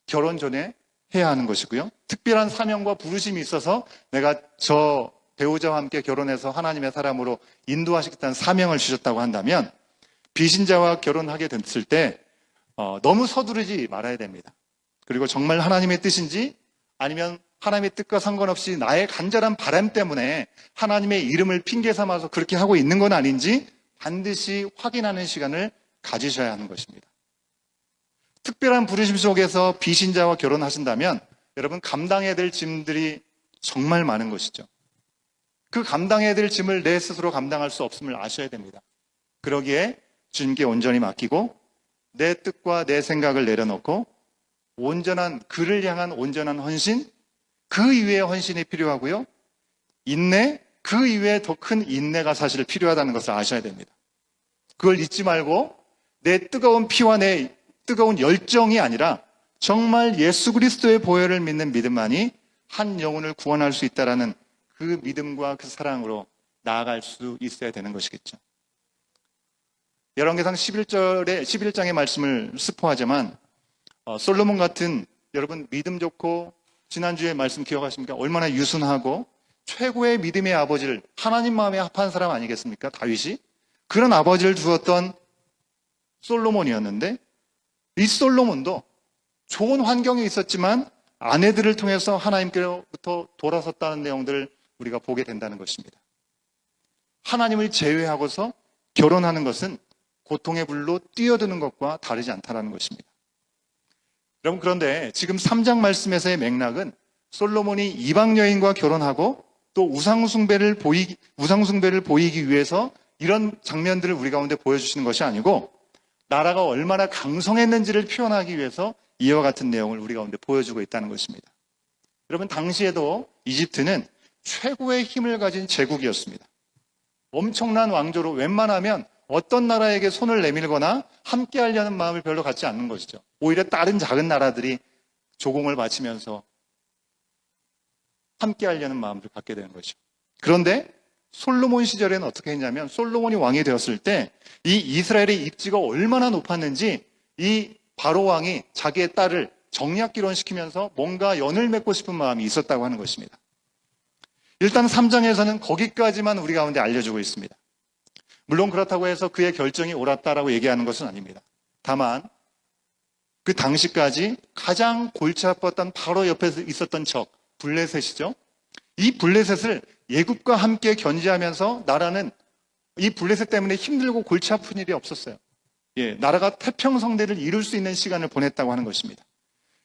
결혼 전에 해야 하는 것이고요. 특별한 사명과 부르심이 있어서 내가 저 배우자와 함께 결혼해서 하나님의 사람으로 인도하시겠다는 사명을 주셨다고 한다면 비신자와 결혼하게 됐을 때 너무 서두르지 말아야 됩니다. 그리고 정말 하나님의 뜻인지 아니면 하나님의 뜻과 상관없이 나의 간절한 바람 때문에 하나님의 이름을 핑계 삼아서 그렇게 하고 있는 건 아닌지 반드시 확인하는 시간을 가지셔야 하는 것입니다. 특별한 부르심 속에서 비신자와 결혼하신다면 여러분 감당해야 될 짐들이 정말 많은 것이죠. 그 감당해야 될 짐을 내 스스로 감당할 수 없음을 아셔야 됩니다. 그러기에 주님께 온전히 맡기고 내 뜻과 내 생각을 내려놓고 그를 향한 온전한 헌신, 그 이외의 헌신이 필요하고요. 인내, 그 이외에 더 큰 인내가 사실 필요하다는 것을 아셔야 됩니다. 그걸 잊지 말고 내 뜨거운 피와 내 뜨거운 열정이 아니라 정말 예수 그리스도의 보혈을 믿는 믿음만이 한 영혼을 구원할 수 있다는 그 믿음과 그 사랑으로 나아갈 수 있어야 되는 것이겠죠. 열왕기상 11장의 말씀을 스포하지만 솔로몬 같은 여러분 믿음 좋고 지난주에 말씀 기억하십니까? 얼마나 유순하고 최고의 믿음의 아버지를 하나님 마음에 합한 사람 아니겠습니까? 다윗이. 그런 아버지를 두었던 솔로몬이었는데 이 솔로몬도 좋은 환경에 있었지만 아내들을 통해서 하나님께로부터 돌아섰다는 내용들을 우리가 보게 된다는 것입니다. 하나님을 제외하고서 결혼하는 것은 고통의 불로 뛰어드는 것과 다르지 않다는 것입니다. 여러분, 그런데 지금 3장 말씀에서의 맥락은 솔로몬이 이방 여인과 결혼하고 또 우상숭배를 보이기 위해서 이런 장면들을 우리 가운데 보여주시는 것이 아니고 나라가 얼마나 강성했는지를 표현하기 위해서 이와 같은 내용을 우리 가운데 보여주고 있다는 것입니다. 여러분, 당시에도 이집트는 최고의 힘을 가진 제국이었습니다. 엄청난 왕조로 웬만하면 어떤 나라에게 손을 내밀거나 함께 하려는 마음을 별로 갖지 않는 것이죠. 오히려 다른 작은 나라들이 조공을 바치면서 함께 하려는 마음을 갖게 되는 것이죠. 그런데 솔로몬 시절에는 어떻게 했냐면 솔로몬이 왕이 되었을 때 이 이스라엘의 입지가 얼마나 높았는지 이 바로 왕이 자기의 딸을 정략 결혼시키면서 뭔가 연을 맺고 싶은 마음이 있었다고 하는 것입니다. 일단 3장에서는 거기까지만 우리 가운데 알려주고 있습니다. 물론 그렇다고 해서 그의 결정이 옳았다라고 얘기하는 것은 아닙니다. 다만 그 당시까지 가장 골치 아팠던 바로 옆에 있었던 적 블레셋이죠. 이 블레셋을 예굽과 함께 견제하면서 나라는 이 블레셋 때문에 힘들고 골치 아픈 일이 없었어요. 나라가 태평성대를 이룰 수 있는 시간을 보냈다고 하는 것입니다.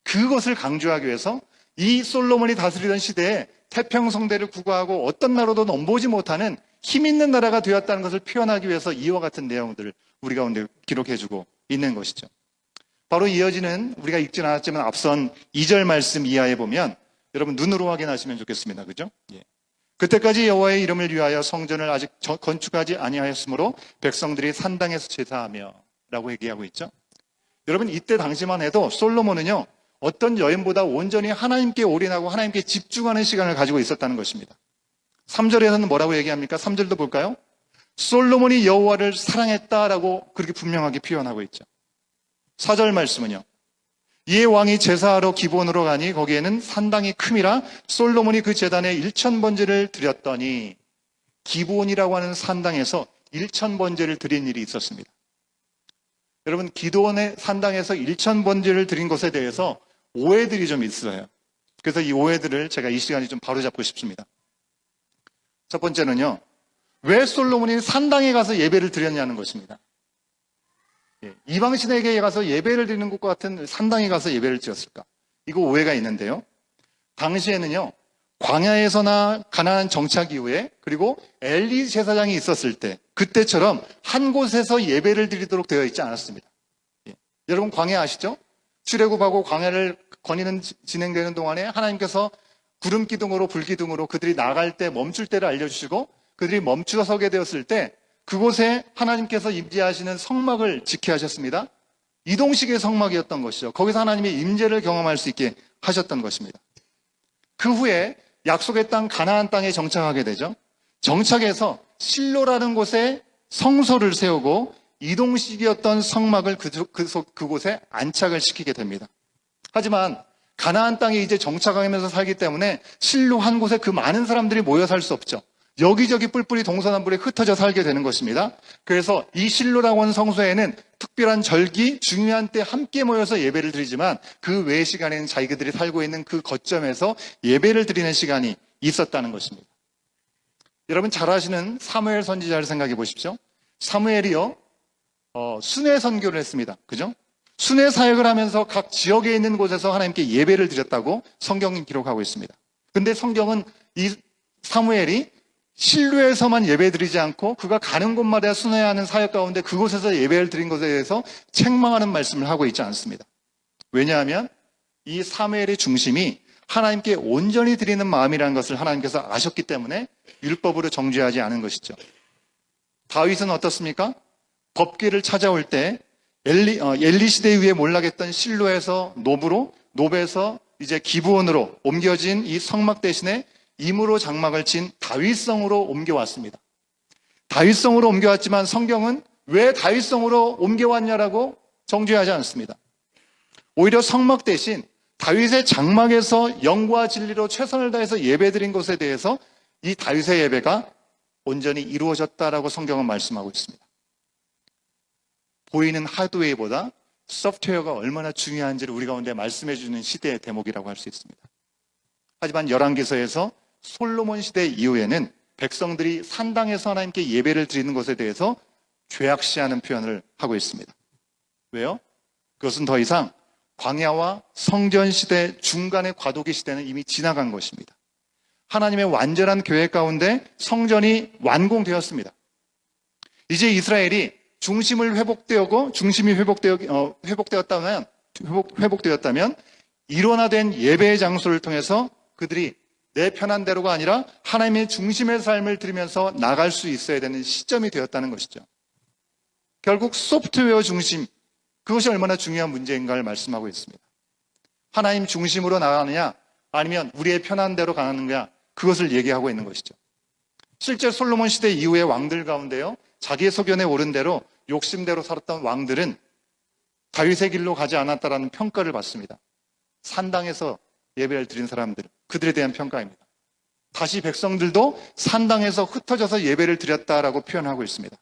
그것을 강조하기 위해서 이 솔로몬이 다스리던 시대에 태평성대를 구가하고 어떤 나라도 넘보지 못하는 힘 있는 나라가 되었다는 것을 표현하기 위해서 이와 같은 내용들을 우리 가운데 기록해주고 있는 것이죠. 바로 이어지는 우리가 읽진 않았지만 앞선 2절 말씀 이하에 보면 여러분 눈으로 확인하시면 좋겠습니다. 그죠? 그때까지 여호와의 이름을 위하여 성전을 아직 건축하지 아니하였으므로 백성들이 산당에서 제사하며 라고 얘기하고 있죠. 여러분 이때 당시만 해도 솔로몬은요 어떤 여인보다 온전히 하나님께 올인하고 하나님께 집중하는 시간을 가지고 있었다는 것입니다. 3절에서는 뭐라고 얘기합니까? 3절도 볼까요? 솔로몬이 여호와를 사랑했다라고 그렇게 분명하게 표현하고 있죠. 4절 말씀은요. 이에 왕이 제사하러 기본으로 가니 거기에는 산당이 큼이라 솔로몬이 그 제단에 1000번제를 드렸더니 기본이라고 하는 산당에서 1000번제를 드린 일이 있었습니다. 여러분 기도원의 산당에서 1000번제를 드린 것에 대해서 오해들이 좀 있어요. 그래서 이 오해들을 제가 이 시간에 좀 바로잡고 싶습니다. 첫 번째는요. 왜 솔로몬이 산당에 가서 예배를 드렸냐는 것입니다. 이방신에게 가서 예배를 드리는 것과 같은 산당에 가서 예배를 드렸을까? 이거 오해가 있는데요. 당시에는요. 광야에서나 가나안 정착 이후에 그리고 엘리 제사장이 있었을 때 그때처럼 한 곳에서 예배를 드리도록 되어 있지 않았습니다. 여러분 광야 아시죠? 출애굽하고 광야를 거니는 진행되는 동안에 하나님께서 구름 기둥으로 불 기둥으로 그들이 나갈 때 멈출 때를 알려주시고 그들이 멈추어 서게 되었을 때 그곳에 하나님께서 임재하시는 성막을 지켜 하셨습니다. 이동식의 성막이었던 것이죠. 거기서 하나님의 임재를 경험할 수 있게 하셨던 것입니다. 그 후에 약속의 땅 가나안 땅에 정착하게 되죠. 정착해서 실로라는 곳에 성소를 세우고 이동식이었던 성막을 그곳에 안착을 시키게 됩니다. 하지만 가나안 땅에 이제 정착하면서 살기 때문에 실로 한 곳에 그 많은 사람들이 모여 살 수 없죠. 여기저기 뿔뿔이 동서남북에 흩어져 살게 되는 것입니다. 그래서 이 실로라고 하는 성소에는 특별한 절기, 중요한 때 함께 모여서 예배를 드리지만 그 외의 시간에는 자기들이 살고 있는 그 거점에서 예배를 드리는 시간이 있었다는 것입니다. 여러분 잘 아시는 사무엘 선지자를 생각해 보십시오. 사무엘이요 순회 선교를 했습니다. 그죠? 순회 사역을 하면서 각 지역에 있는 곳에서 하나님께 예배를 드렸다고 성경이 기록하고 있습니다. 근데 성경은 이 사무엘이 실로에서만 예배드리지 않고 그가 가는 곳마다 순회하는 사역 가운데 그곳에서 예배를 드린 것에 대해서 책망하는 말씀을 하고 있지 않습니다. 왜냐하면 이 사무엘의 중심이 하나님께 온전히 드리는 마음이라는 것을 하나님께서 아셨기 때문에 율법으로 정죄하지 않은 것이죠. 다윗은 어떻습니까? 법궤를 찾아올 때 엘리 시대 위에 몰락했던 실로에서 노브에서 이제 기브온으로 옮겨진 이 성막 대신에 임으로 장막을 친 다윗성으로 옮겨왔습니다. 다윗성으로 옮겨왔지만 성경은 왜 다윗성으로 옮겨왔냐라고 정죄하지 않습니다. 오히려 성막 대신 다윗의 장막에서 영과 진리로 최선을 다해서 예배드린 것에 대해서 이 다윗의 예배가 온전히 이루어졌다라고 성경은 말씀하고 있습니다. 보이는 하드웨어보다 소프트웨어가 얼마나 중요한지를 우리 가운데 말씀해 주는 시대의 대목이라고 할 수 있습니다. 하지만 열왕기서에서 솔로몬 시대 이후에는 백성들이 산당에서 하나님께 예배를 드리는 것에 대해서 죄악시하는 표현을 하고 있습니다. 왜요? 그것은 더 이상 광야와 성전 시대 중간의 과도기 시대는 이미 지나간 것입니다. 하나님의 완전한 계획 가운데 성전이 완공되었습니다. 이제 이스라엘이 중심이 회복되었다면 일원화된 예배의 장소를 통해서 그들이 내 편한 대로가 아니라 하나님의 중심의 삶을 들으면서 나갈 수 있어야 되는 시점이 되었다는 것이죠. 결국 소프트웨어 중심, 그것이 얼마나 중요한 문제인가를 말씀하고 있습니다. 하나님 중심으로 나가느냐 아니면 우리의 편한 대로 가느냐, 그것을 얘기하고 있는 것이죠. 실제 솔로몬 시대 이후의 왕들 가운데요, 자기의 소견에 오른 대로 욕심대로 살았던 왕들은 다윗의 길로 가지 않았다라는 평가를 받습니다. 산당에서 예배를 드린 사람들, 그들에 대한 평가입니다. 다시 백성들도 산당에서 흩어져서 예배를 드렸다라고 표현하고 있습니다.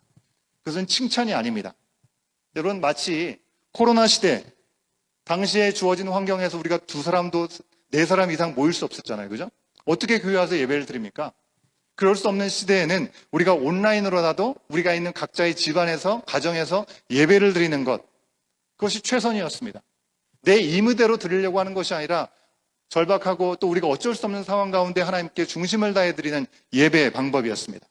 그것은 칭찬이 아닙니다. 여러분, 마치 코로나 시대 당시에 주어진 환경에서 우리가 2사람도 4사람 이상 모일 수 없었잖아요. 그죠? 어떻게 교회 와서 예배를 드립니까? 그럴 수 없는 시대에는 우리가 온라인으로라도 우리가 있는 각자의 집안에서, 가정에서 예배를 드리는 것, 그것이 최선이었습니다. 내 임의대로 드리려고 하는 것이 아니라 절박하고 또 우리가 어쩔 수 없는 상황 가운데 하나님께 중심을 다해 드리는 예배의 방법이었습니다.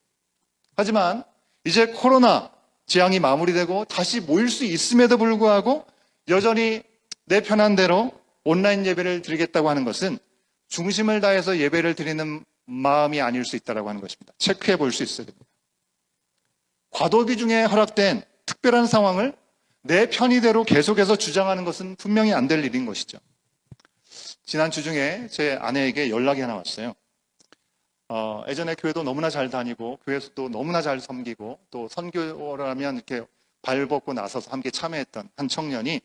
하지만 이제 코로나 재앙이 마무리되고 다시 모일 수 있음에도 불구하고 여전히 내 편한 대로 온라인 예배를 드리겠다고 하는 것은 중심을 다해서 예배를 드리는 마음이 아닐 수 있다고 하는 것입니다. 체크해 볼 수 있어야 됩니다. 과도기 중에 허락된 특별한 상황을 내 편의대로 계속해서 주장하는 것은 분명히 안 될 일인 것이죠. 지난 주 중에 제 아내에게 연락이 하나 왔어요. 예전에 교회도 너무나 잘 다니고 교회에서도 너무나 잘 섬기고 또 선교를 하면 이렇게 발벗고 나서서 함께 참여했던 한 청년이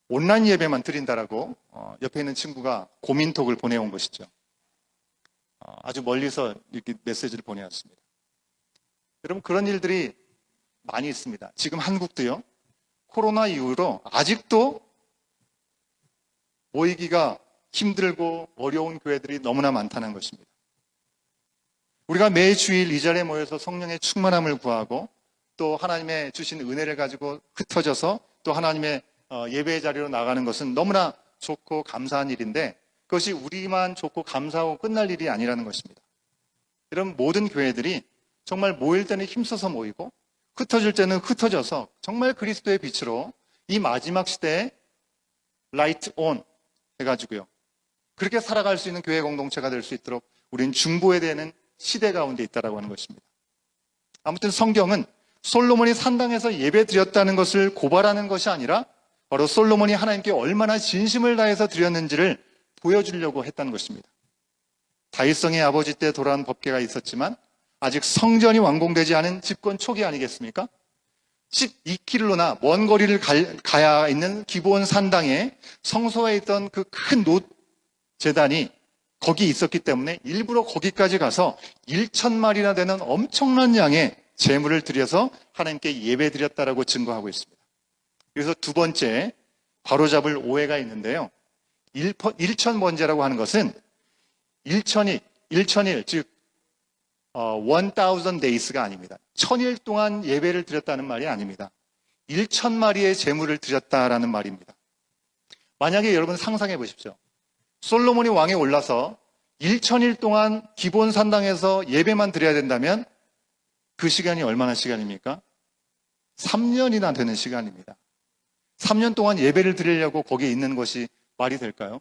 온라인 예배만 드린다라고 옆에 있는 친구가 고민톡을 보내온 것이죠. 아주 멀리서 이렇게 메시지를 보내왔습니다. 여러분, 그런 일들이 많이 있습니다. 지금 한국도요, 코로나 이후로 아직도 모이기가 힘들고 어려운 교회들이 너무나 많다는 것입니다. 우리가 매 주일 이 자리에 모여서 성령의 충만함을 구하고 또 하나님의 주신 은혜를 가지고 흩어져서 또 하나님의 예배의 자리로 나가는 것은 너무나 좋고 감사한 일인데 그것이 우리만 좋고 감사하고 끝날 일이 아니라는 것입니다. 이런 모든 교회들이 정말 모일 때는 힘써서 모이고 흩어질 때는 흩어져서 정말 그리스도의 빛으로 이 마지막 시대에 라이트 온 해가지고요, 그렇게 살아갈 수 있는 교회 공동체가 될 수 있도록 우리는 중보해야 되는 시대 가운데 있다라고 하는 것입니다. 아무튼 성경은 솔로몬이 산당에서 예배 드렸다는 것을 고발하는 것이 아니라 바로 솔로몬이 하나님께 얼마나 진심을 다해서 드렸는지를 보여주려고 했다는 것입니다. 다윗성의 아버지 때 돌아온 법궤가 있었지만 아직 성전이 완공되지 않은 집권 초기 아니겠습니까? 12km나 먼 거리를 가야 있는 기브온 산당에 성소에 있던 그 큰 놋 제단이 거기 있었기 때문에 일부러 거기까지 가서 1,000마리나 되는 엄청난 양의 제물을 드려서 하나님께 예배 드렸다라고 증거하고 있습니다. 그래서 두 번째 바로잡을 오해가 있는데요. 1,000번제라고 하는 것은 1,000일, 즉 1,000 days가 아닙니다. 1,000일 동안 예배를 드렸다는 말이 아닙니다. 1,000마리의 제물을 드렸다라는 말입니다. 만약에 여러분 상상해 보십시오. 솔로몬이 왕에 올라서 1,000일 동안 기본 산당에서 예배만 드려야 된다면 그 시간이 얼마나 시간입니까? 3년이나 되는 시간입니다. 3년 동안 예배를 드리려고 거기에 있는 것이 말이 될까요?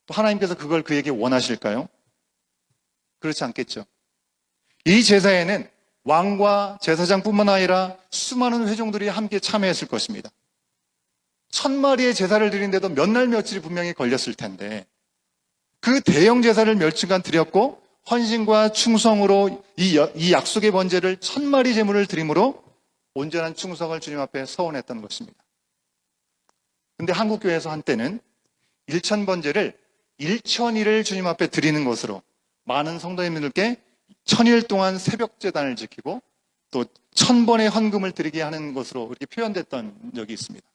또 하나님께서 그걸 그에게 원하실까요? 그렇지 않겠죠. 이 제사에는 왕과 제사장뿐만 아니라 수많은 회중들이 함께 참여했을 것입니다. 1,000마리의 제사를 드리는데도 몇 날 며칠이 분명히 걸렸을 텐데 그 대형 제사를 며칠간 드렸고 헌신과 충성으로 이 약속의 번제를 1,000마리 제물을 드림으로 온전한 충성을 주님 앞에 서원했던 것입니다. 근데 한국교회에서 한때는 일천번제를 1000일을 주님 앞에 드리는 것으로 많은 성도님들께 1000일 동안 새벽 제단을 지키고 또 1000번의 헌금을 드리게 하는 것으로 그렇게 표현됐던 적이 있습니다.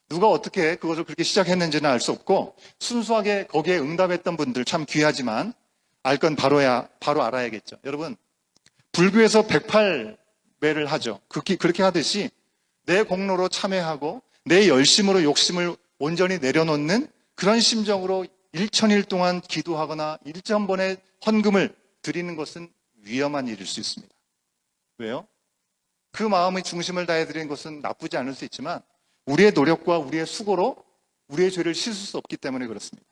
누가 어떻게 그것을 그렇게 시작했는지는 알 수 없고 순수하게 거기에 응답했던 분들 참 귀하지만 알 건 바로 알아야겠죠. 여러분, 불교에서 108배를 하죠. 그렇게 하듯이 내 공로로 참회하고 내 열심으로 욕심을 온전히 내려놓는 그런 심정으로 1000일 동안 기도하거나 1000번의 헌금을 드리는 것은 위험한 일일 수 있습니다. 왜요? 그 마음의 중심을 다해 드리는 것은 나쁘지 않을 수 있지만 우리의 노력과 우리의 수고로 우리의 죄를 씻을 수 없기 때문에 그렇습니다.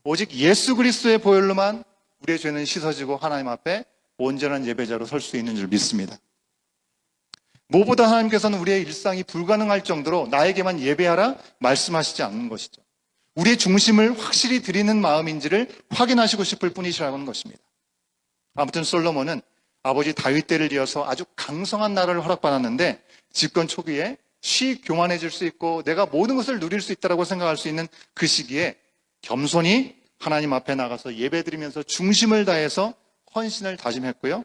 오직 예수 그리스도의 보혈로만 우리의 죄는 씻어지고 하나님 앞에 온전한 예배자로 설 수 있는 줄 믿습니다. 무엇보다 하나님께서는 우리의 일상이 불가능할 정도로 나에게만 예배하라 말씀하시지 않는 것이죠. 우리의 중심을 확실히 드리는 마음인지를 확인하시고 싶을 뿐이시라는 것입니다. 아무튼 솔로몬은 아버지 다윗 때를 이어서 아주 강성한 나라를 허락받았는데 집권 초기에 쉬 교만해질 수 있고 내가 모든 것을 누릴 수 있다고 생각할 수 있는 그 시기에 겸손히 하나님 앞에 나가서 예배드리면서 중심을 다해서 헌신을 다짐했고요.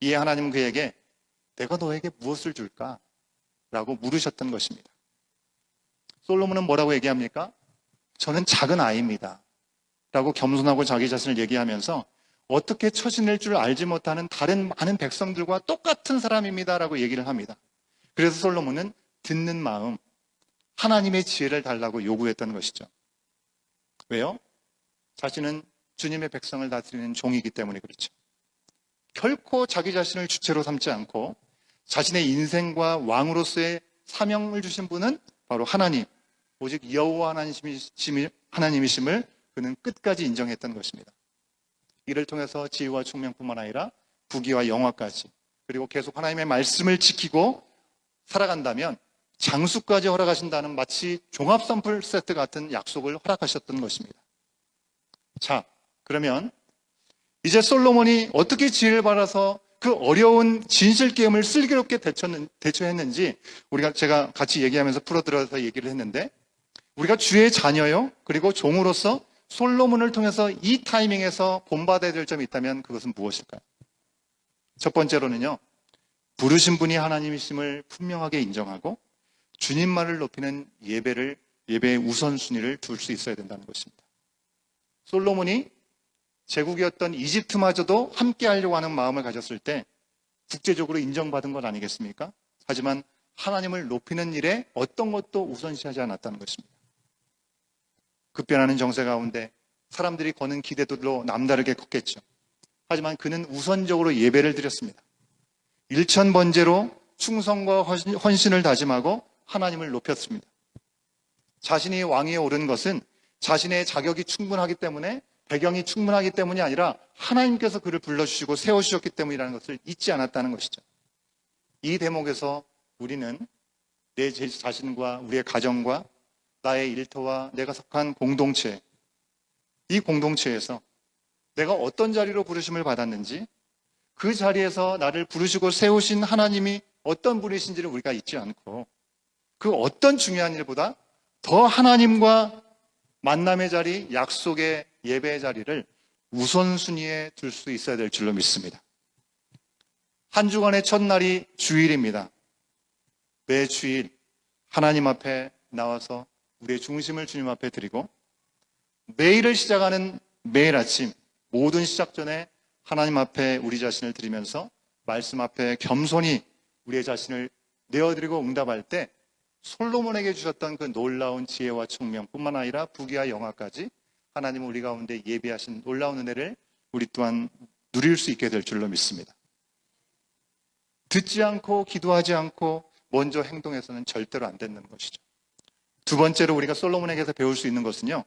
이에 하나님은 그에게 내가 너에게 무엇을 줄까? 라고 물으셨던 것입니다. 솔로몬은 뭐라고 얘기합니까? 저는 작은 아이입니다. 라고 겸손하고 자기 자신을 얘기하면서 어떻게 처신할 줄 알지 못하는 다른 많은 백성들과 똑같은 사람입니다. 라고 얘기를 합니다. 그래서 솔로몬은 듣는 마음, 하나님의 지혜를 달라고 요구했던 것이죠. 왜요? 자신은 주님의 백성을 다스리는 종이기 때문에 그렇죠. 결코 자기 자신을 주체로 삼지 않고 자신의 인생과 왕으로서의 사명을 주신 분은 바로 하나님, 오직 여호와 하나님이심을 그는 끝까지 인정했던 것입니다. 이를 통해서 지혜와 총명뿐만 아니라 부귀와 영화까지 그리고 계속 하나님의 말씀을 지키고 살아간다면 장수까지 허락하신다는 마치 종합선풀 세트 같은 약속을 허락하셨던 것입니다. 자, 그러면 이제 솔로몬이 어떻게 지혜를 받아서 그 어려운 진실게임을 슬기롭게 대처했는지 제가 같이 얘기하면서 풀어들어서 얘기를 했는데 우리가 주의 자녀요 그리고 종으로서 솔로몬을 통해서 이 타이밍에서 본받아야 될 점이 있다면 그것은 무엇일까요? 첫 번째로는요, 부르신 분이 하나님이심을 분명하게 인정하고 주님만을 높이는 예배의 우선순위를 둘 수 있어야 된다는 것입니다. 솔로몬이 제국이었던 이집트마저도 함께 하려고 하는 마음을 가졌을 때 국제적으로 인정받은 것 아니겠습니까? 하지만 하나님을 높이는 일에 어떤 것도 우선시하지 않았다는 것입니다. 급변하는 정세 가운데 사람들이 거는 기대들로 남다르게 컸겠죠. 하지만 그는 우선적으로 예배를 드렸습니다. 일천번제로 충성과 헌신을 다짐하고 하나님을 높였습니다. 자신이 왕위에 오른 것은 자신의 자격이 충분하기 때문에 배경이 충분하기 때문이 아니라 하나님께서 그를 불러주시고 세워주셨기 때문이라는 것을 잊지 않았다는 것이죠. 이 대목에서 우리는 내 자신과 우리의 가정과 나의 일터와 내가 속한 공동체, 이 공동체에서 내가 어떤 자리로 부르심을 받았는지 그 자리에서 나를 부르시고 세우신 하나님이 어떤 분이신지를 우리가 잊지 않고 그 어떤 중요한 일보다 더 하나님과 만남의 자리, 약속의 예배의 자리를 우선순위에 둘 수 있어야 될 줄로 믿습니다. 한 주간의 첫날이 주일입니다. 매 주일 하나님 앞에 나와서 우리의 중심을 주님 앞에 드리고 매일을 시작하는 매일 아침 모든 시작 전에 하나님 앞에 우리 자신을 드리면서 말씀 앞에 겸손히 우리의 자신을 내어드리고 응답할 때 솔로몬에게 주셨던 그 놀라운 지혜와 총명뿐만 아니라 부귀와 영화까지 하나님은 우리 가운데 예비하신 놀라운 은혜를 우리 또한 누릴 수 있게 될 줄로 믿습니다. 듣지 않고 기도하지 않고 먼저 행동해서는 절대로 안 되는 것이죠. 두 번째로 우리가 솔로몬에게서 배울 수 있는 것은요,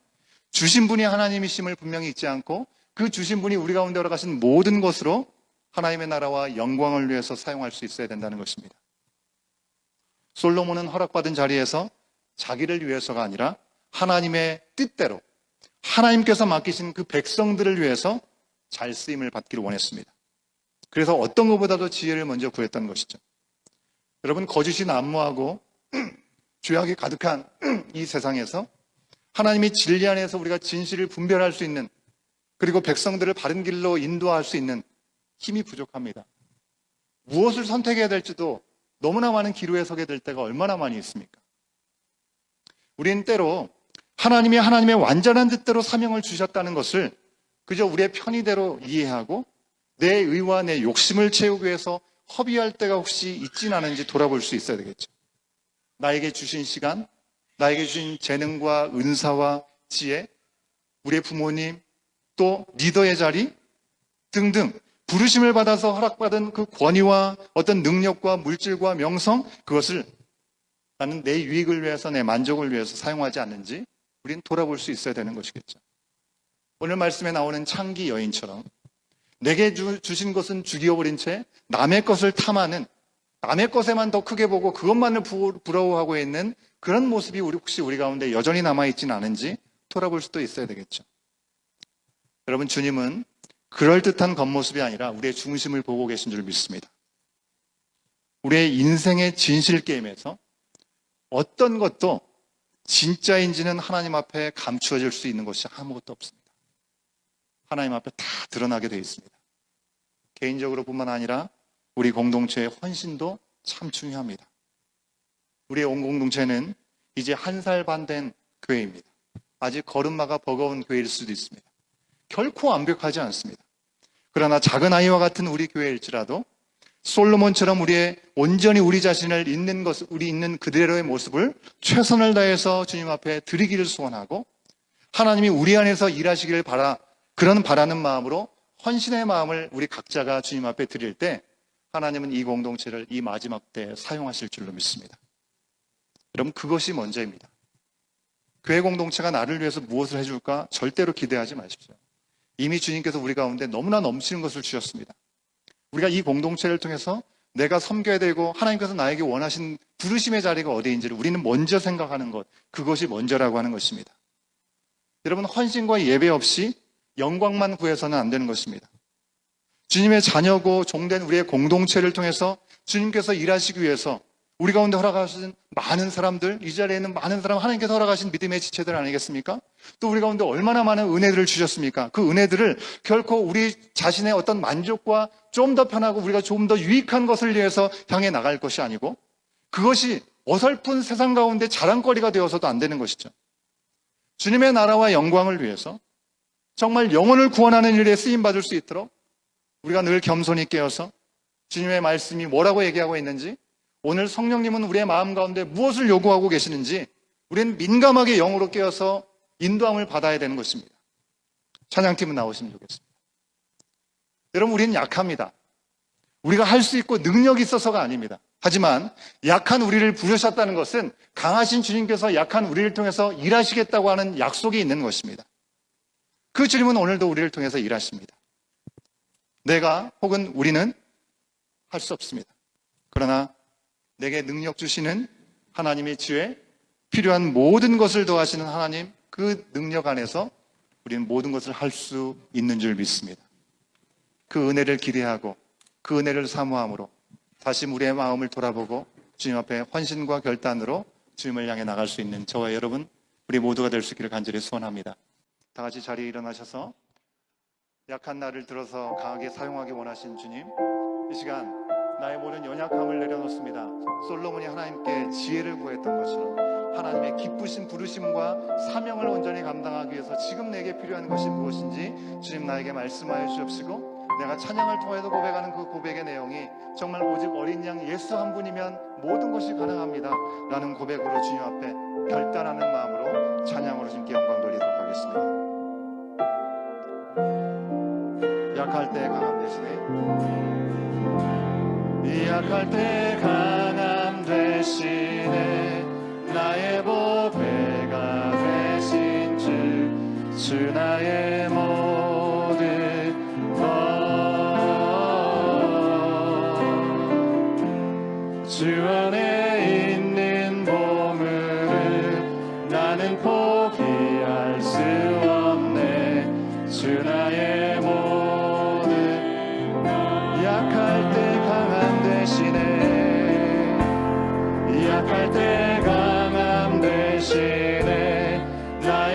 주신 분이 하나님이심을 분명히 잊지 않고 그 주신 분이 우리 가운데 허락하신 모든 것으로 하나님의 나라와 영광을 위해서 사용할 수 있어야 된다는 것입니다. 솔로몬은 허락받은 자리에서 자기를 위해서가 아니라 하나님의 뜻대로 하나님께서 맡기신 그 백성들을 위해서 잘 쓰임을 받기를 원했습니다. 그래서 어떤 것보다도 지혜를 먼저 구했던 것이죠. 여러분, 거짓이 난무하고 죄악이 가득한 이 세상에서 하나님이 진리 안에서 우리가 진실을 분별할 수 있는, 그리고 백성들을 바른 길로 인도할 수 있는 힘이 부족합니다. 무엇을 선택해야 될지도 너무나 많은 기로에 서게 될 때가 얼마나 많이 있습니까? 우리는 때로 하나님이 하나님의 완전한 뜻대로 사명을 주셨다는 것을 그저 우리의 편의대로 이해하고 내 의와 내 욕심을 채우기 위해서 허비할 때가 혹시 있진 않은지 돌아볼 수 있어야 되겠죠. 나에게 주신 시간, 나에게 주신 재능과 은사와 지혜, 우리의 부모님, 또 리더의 자리 등등 부르심을 받아서 허락받은 그 권위와 어떤 능력과 물질과 명성, 그것을 나는 내 유익을 위해서, 내 만족을 위해서 사용하지 않는지 우리는 돌아볼 수 있어야 되는 것이겠죠. 오늘 말씀에 나오는 창기 여인처럼 내게 주신 것은 죽여버린 채 남의 것을 탐하는, 남의 것에만 더 크게 보고 그것만을 부러워하고 있는 그런 모습이 혹시 우리 가운데 여전히 남아있지는 않은지 돌아볼 수도 있어야 되겠죠. 여러분, 주님은 그럴듯한 겉모습이 아니라 우리의 중심을 보고 계신 줄 믿습니다. 우리의 인생의 진실 게임에서 어떤 것도 진짜인지는 하나님 앞에 감추어질 수 있는 것이 아무것도 없습니다. 하나님 앞에 다 드러나게 되어 있습니다. 개인적으로 뿐만 아니라 우리 공동체의 헌신도 참 중요합니다. 우리의 온 공동체는 이제 1살 반 된 교회입니다. 아직 걸음마가 버거운 교회일 수도 있습니다. 결코 완벽하지 않습니다. 그러나 작은 아이와 같은 우리 교회일지라도 솔로몬처럼 온전히 우리 자신을 우리 있는 그대로의 모습을 최선을 다해서 주님 앞에 드리기를 소원하고, 하나님이 우리 안에서 일하시기를 그런 바라는 마음으로 헌신의 마음을 우리 각자가 주님 앞에 드릴 때 하나님은 이 공동체를 이 마지막 때에 사용하실 줄로 믿습니다. 여러분, 그것이 먼저입니다. 교회 공동체가 나를 위해서 무엇을 해줄까 절대로 기대하지 마십시오. 이미 주님께서 우리 가운데 너무나 넘치는 것을 주셨습니다. 우리가 이 공동체를 통해서 내가 섬겨야 되고 하나님께서 나에게 원하신 부르심의 자리가 어디인지를 우리는 먼저 생각하는 것, 그것이 먼저라고 하는 것입니다. 여러분, 헌신과 예배 없이 영광만 구해서는 안 되는 것입니다. 주님의 자녀고 종된 우리의 공동체를 통해서 주님께서 일하시기 위해서 우리 가운데 허락하신 많은 사람들, 이 자리에 있는 많은 사람, 하나님께서 허락하신 믿음의 지체들 아니겠습니까? 또 우리 가운데 얼마나 많은 은혜들을 주셨습니까? 그 은혜들을 결코 우리 자신의 어떤 만족과 좀 더 편하고 우리가 좀 더 유익한 것을 위해서 향해 나갈 것이 아니고, 그것이 어설픈 세상 가운데 자랑거리가 되어서도 안 되는 것이죠. 주님의 나라와 영광을 위해서 정말 영혼을 구원하는 일에 쓰임받을 수 있도록 우리가 늘 겸손히 깨어서 주님의 말씀이 뭐라고 얘기하고 있는지, 오늘 성령님은 우리의 마음 가운데 무엇을 요구하고 계시는지 우리는 민감하게 영으로 깨어서 인도함을 받아야 되는 것입니다. 찬양팀은 나오시면 좋겠습니다. 여러분, 우리는 약합니다. 우리가 할 수 있고 능력이 있어서가 아닙니다. 하지만 약한 우리를 부르셨다는 것은 강하신 주님께서 약한 우리를 통해서 일하시겠다고 하는 약속이 있는 것입니다. 그 주님은 오늘도 우리를 통해서 일하십니다. 내가 혹은 우리는 할 수 없습니다. 그러나 내게 능력 주시는 하나님의 지혜, 필요한 모든 것을 더하시는 하나님, 그 능력 안에서 우리는 모든 것을 할 수 있는 줄 믿습니다. 그 은혜를 기대하고 그 은혜를 사모함으로 다시 우리의 마음을 돌아보고 주님 앞에 헌신과 결단으로 주님을 향해 나갈 수 있는 저와 여러분, 우리 모두가 될 수 있기를 간절히 소원합니다. 다 같이 자리에 일어나셔서 약한 나를 들어서 강하게 사용하기 원하신 주님, 이 시간 나의 모든 연약함을 내려놓습니다. 솔로몬이 하나님께 지혜를 구했던 것처럼 하나님의 기쁘신 부르심과 사명을 온전히 감당하기 위해서 지금 내게 필요한 것이 무엇인지 주님 나에게 말씀하여 주옵시고, 내가 찬양을 통해서 고백하는 그 고백의 내용이 정말 오직 어린 양 예수 한 분이면 모든 것이 가능합니다 라는 고백으로 주님 앞에 결단하는 마음으로 찬양으로 주님께 영광 돌리도록 하겠습니다. 약할 때 강함 대신에, 약할 때 강함 대신에 나의 보배가 되신 주 나의 모든 것, 주 안에 있는 보물을 나는 포기할 수 없네. 주 나의 모든 것, 약할 때 강함 대신에, 약할 때 강함 대신에 나의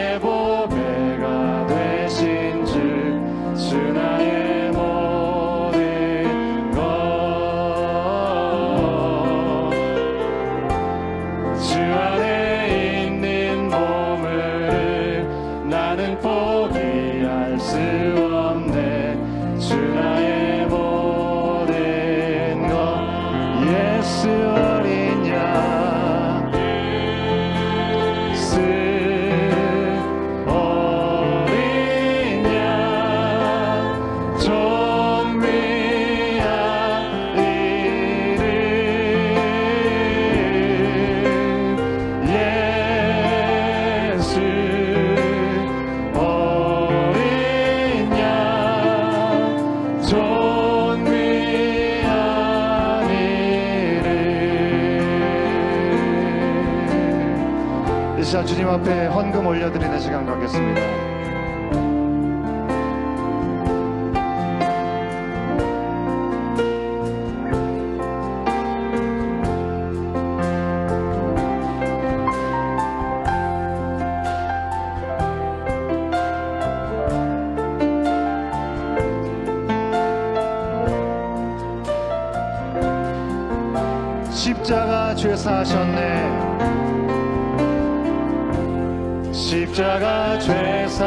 이 시간 주님 앞에 헌금 올려드리는 시간 갖겠습니다. 십자가 죄사하셨네. 십자가 죄사하셨네.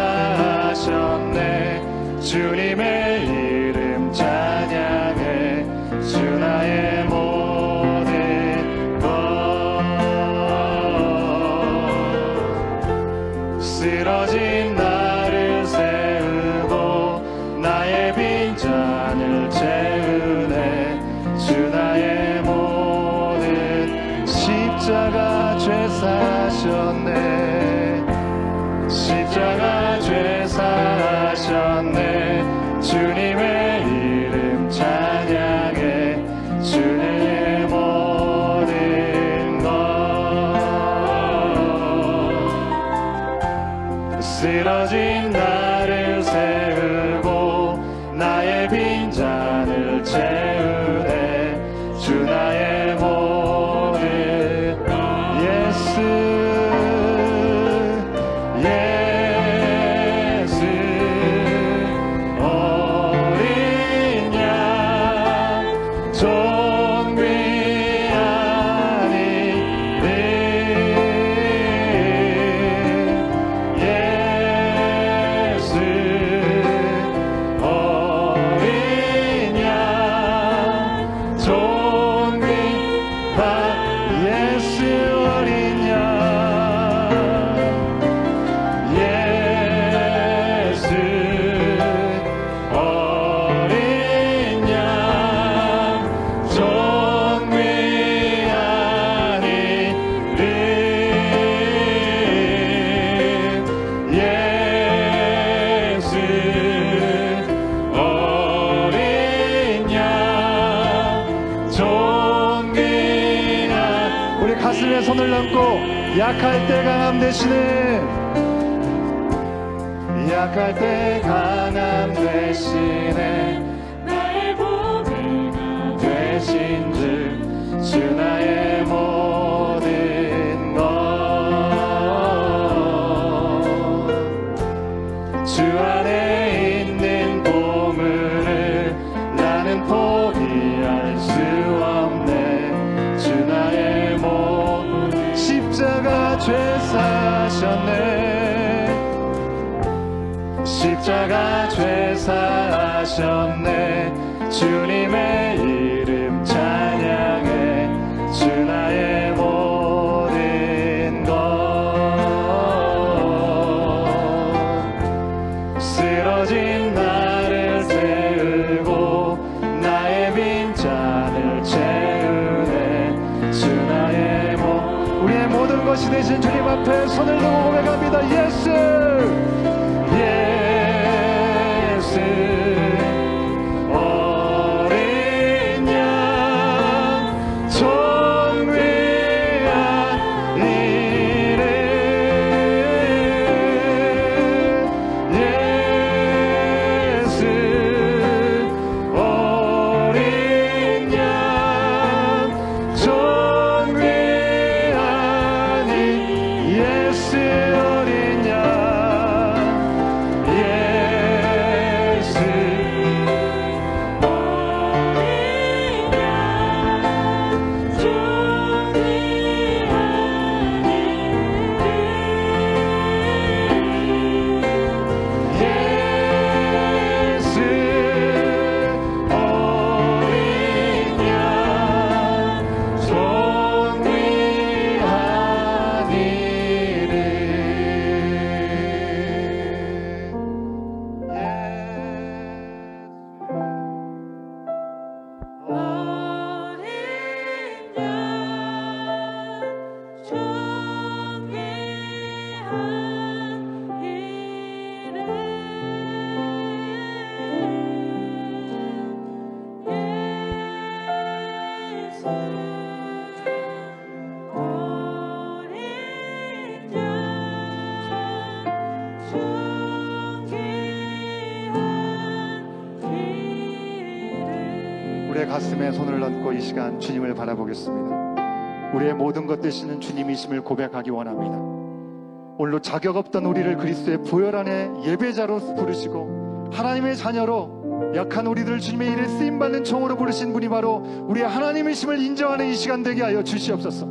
주님의 이름 찬양해. 주 나의 모든 것. 쓰러진 나를 세우고 나의 빈잔을 채우네. 주 나의 모든 십자가 죄사하셨네. 십자가 죄사하셨네. 주님의 이름 찬양해. 주의 모든 것. 쓰러진 나를 세우고 나의 빈잔을 채우네. 주 나의 모든 예수 가슴에 손을 얹고 약할 때 강함 대신에 약할 때 강함 대신에 나의 보배가 되신 주 나의 모든 것. 주 안에 있는 보물을 나는 포기할 수 없네. 주 나의 모든 십자가 죄사하셨네. 십자가 죄사하셨네. 주님의 이름 찬양해. 주 나의 모든 것. 쓰러진 나를 세우고 나의 빈잔을 채우네. 주 나의 우리의 모든 것이 되신 주님 앞에 손을 들고 고백합니다. 예수 예수 어린 양 존귀한 이름 예수 어린 양 존귀한 예수 어린 양 우리들의 가슴에 손을 얹고 이 시간 주님을 바라보겠습니다. 우리의 모든 것 되시는 주님이심을 고백하기 원합니다. 오늘로 자격 없던 우리를 그리스도의 보혈 안에 예배자로 부르시고 하나님의 자녀로 약한 우리들을 주님의 일에 쓰임받는 종으로 부르신 분이 바로 우리의 하나님이심을 인정하는 이 시간 되게 하여 주시옵소서.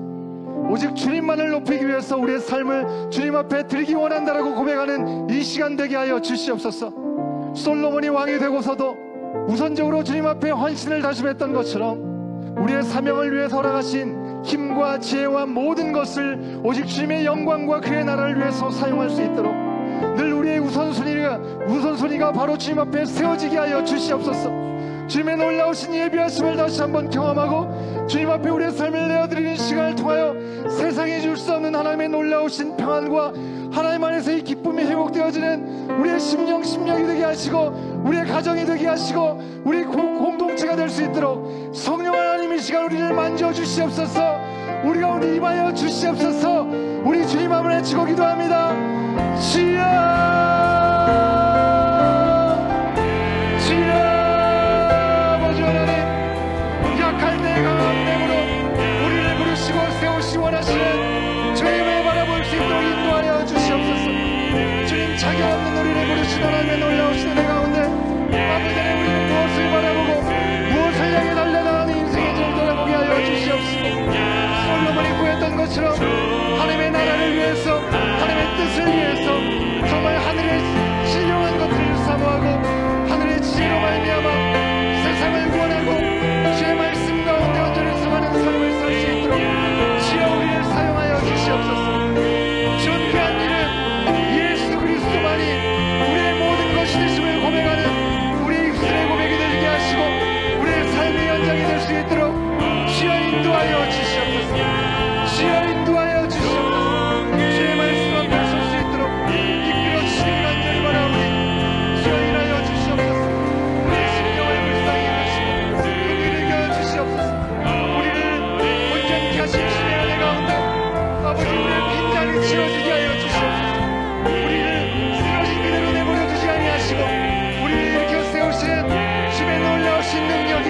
오직 주님만을 높이기 위해서 우리의 삶을 주님 앞에 드리기 원한다라고 고백하는 이 시간 되게 하여 주시옵소서. 솔로몬이 왕이 되고서도 우선적으로 주님 앞에 헌신을 다짐했던 것처럼 우리의 사명을 위해 허락하신 힘과 지혜와 모든 것을 오직 주님의 영광과 그의 나라를 위해서 사용할 수 있도록 늘 우리의 우선순위가 바로 주님 앞에 세워지게 하여 주시옵소서. 주님의 놀라우신 예비하심을 다시 한번 경험하고 주님 앞에 우리의 삶을 내어드리는 시간을 통하여 세상이 줄 수 없는 하나님의 놀라우신 평안과 하나님 안에서 이 기쁨이 회복되어지는 우리의 심령이 되게 하시고 우리의 가정이 되게 하시고 우리 공동체가 될 수 있도록 성령 하나님 이 시간 우리를 만져주시옵소서. 우리 가운데 임하여 주시옵소서. 우리 주님 앞을 외치고 기도합니다. 주여, 주여. 아버지 하나님, 약할 때 강한 힘으로 우리를 부르시고 세우시 원하시는 주님을 바라볼 수 있도록 인도하여 주시옵소서. 주님 자격 없는 우리를 부르신 하나님의 놀라우신 은혜 가운데 아버지 하나님, 우리는 무엇을 바라보고 무엇을 향해 달려나가는 인생의 길 돌아보게 하여 주시옵소서. 솔로몬이 구했던 것처럼 하나님의 나라를 위해서 하나님의 뜻을 위해서 정말 하늘의 신령한 것들을 사모하고 하늘의 지혜로 말미암아 세상을 구원하고 주의 말씀 가운데 온전히 성하는 삶을 살 수 있도록 주여 우리를 사용하여 주시옵소서. 존귀한 이름 예수 그리스도만이 우리의 모든 것이 되심을 고백하는 우리 입술의 고백이 되게 하시고 우리의 삶의 연장이 될 수 있도록 주여 인도하여 주시옵소서. 주여 인도하여 주시옵소서. 주의 말씀 앞에 설 수 있도록 이끌어 주시기를 간절히 바라오니 주여 일하여 주시옵소서. 우리의 심령을 불쌍히 여기시고 긍휼히 여겨 주시옵소서. 우리를 온전케 하신 주의 은혜 가운데 아버지 우리의 빈자리 채워지게 하여 주시옵소서. 우리를 쓰러진 그대로 내버려 두지 아니하시고 우리를 일으켜 세우시는 주의 놀라우신 능력이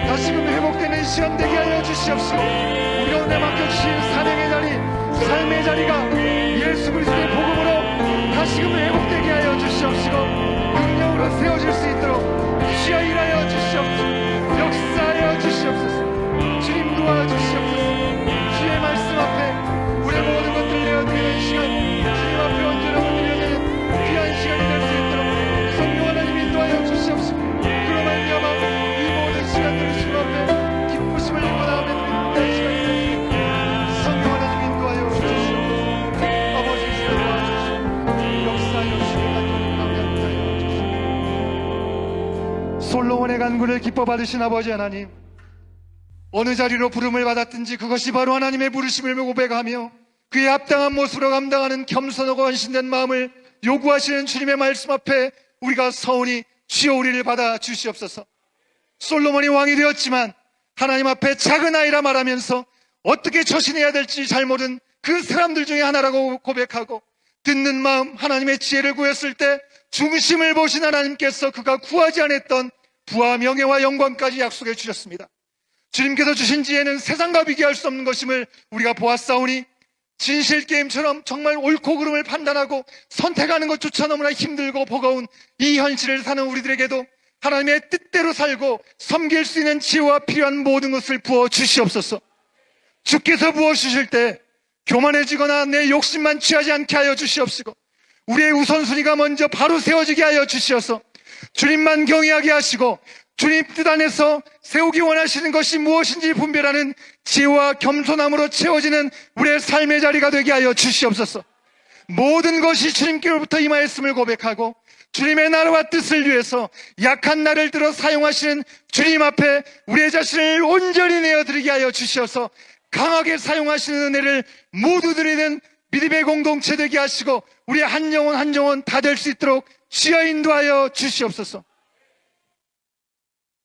다시금 회복되는 시간 되게 하여 주시옵시고 우리 가운데 맡겨주신 사명의 자리, 삶의 자리가 예수 그리스도의 복음으로 다시금 회복되게 하여 주시옵시고 능력으로 세워질 수 있도록 주여 일하여 주시옵소서. 역사하여 주시옵소서. 주님 도와주시옵소서. 주의 말씀 앞에 우리의 모든 것들을 내어드리는 시간, 주님 앞에 언제나 드려내는 귀한 시간이 될 수 있도록 성령 하나님 인도하여 주시옵소서. 그로 말미암아 이 모든 시간들을 주님 앞에 기쁘심을 입고 나오며 드리는 시간이 될 수 있도록 성령 하나님 인도하여 주시옵소서. 아버지 이 시간 도와주시고 역사하여 주시고 간절히 감사하여 주시옵소서. 솔로몬의 간구를 기뻐 받으신 아버지 하나님, 어느 자리로 부름을 받았든지 그것이 바로 하나님의 부르심을 고백하며 그의 합당한 모습으로 감당하는 겸손하고 헌신된 마음을 요구하시는 주님의 말씀 앞에 우리가 서운히 주여 우리를 받아 주시옵소서. 솔로몬이 왕이 되었지만 하나님 앞에 작은 아이라 말하면서 어떻게 처신해야 될지 잘 모른 그 사람들 중에 하나라고 고백하고 듣는 마음 하나님의 지혜를 구했을 때 중심을 보신 하나님께서 그가 구하지 않았던 부와 명예와 영광까지 약속해 주셨습니다. 주님께서 주신 지혜는 세상과 비교할 수 없는 것임을 우리가 보았사오니 진실 게임처럼 정말 옳고 그름을 판단하고 선택하는 것조차 너무나 힘들고 버거운 이 현실을 사는 우리들에게도 하나님의 뜻대로 살고 섬길 수 있는 지혜와 필요한 모든 것을 부어 주시옵소서. 주께서 부어 주실 때 교만해지거나 내 욕심만 취하지 않게 하여 주시옵시고 우리의 우선순위가 먼저 바로 세워지게 하여 주시어서 주님만 경외하게 하시고 주님 뜻 안에서 세우기 원하시는 것이 무엇인지 분별하는 지혜와 겸손함으로 채워지는 우리의 삶의 자리가 되게 하여 주시옵소서. 모든 것이 주님께로부터 임하였음을 고백하고 주님의 나라와 뜻을 위해서 약한 나를 들어 사용하시는 주님 앞에 우리의 자신을 온전히 내어드리게 하여 주시어서 강하게 사용하시는 은혜를 모두 드리는 믿음의 공동체 되게 하시고 우리 한 영혼 한 영혼 다 될 수 있도록 주여 인도하여 주시옵소서.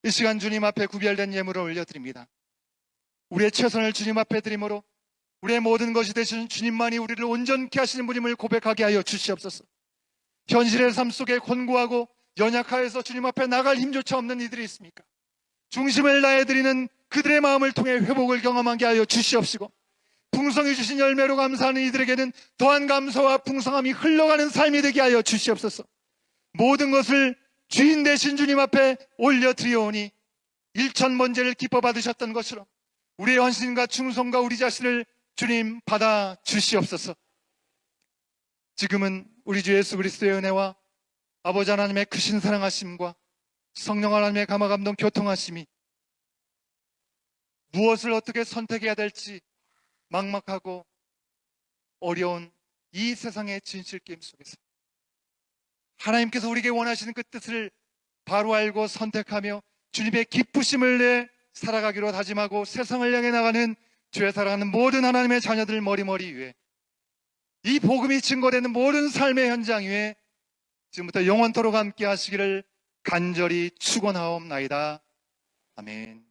이 시간 주님 앞에 구별된 예물을 올려드립니다. 우리의 최선을 주님 앞에 드림으로 우리의 모든 것이 되시는 주님만이 우리를 온전케 하시는 분임을 고백하게 하여 주시옵소서. 현실의 삶 속에 곤고하고 연약하여서 주님 앞에 나갈 힘조차 없는 이들이 있습니까? 중심을 다해 드리는 그들의 마음을 통해 회복을 경험하게 하여 주시옵시고, 풍성히 주신 열매로 감사하는 이들에게는 더한 감사와 풍성함이 흘러가는 삶이 되게 하여 주시옵소서. 모든 것을 주인 되신 주님 앞에 올려드리오니 일천번제를 기뻐 받으셨던 것처럼 우리의 헌신과 충성과 우리 자신을 주님 받아 주시옵소서. 지금은 우리 주 예수 그리스도의 은혜와 아버지 하나님의 크신 사랑하심과 성령 하나님의 감화 감동 교통하심이 무엇을 어떻게 선택해야 될지 막막하고 어려운 이 세상의 진실 게임 속에서 하나님께서 우리에게 원하시는 그 뜻을 바로 알고 선택하며 주님의 기쁘심을 내 살아가기로 다짐하고 세상을 향해 나가는 주의 사랑하는 모든 하나님의 자녀들 머리머리 위에, 이 복음이 증거되는 모든 삶의 현장 위에 지금부터 영원토록 함께 하시기를 간절히 축원하옵나이다. 아멘.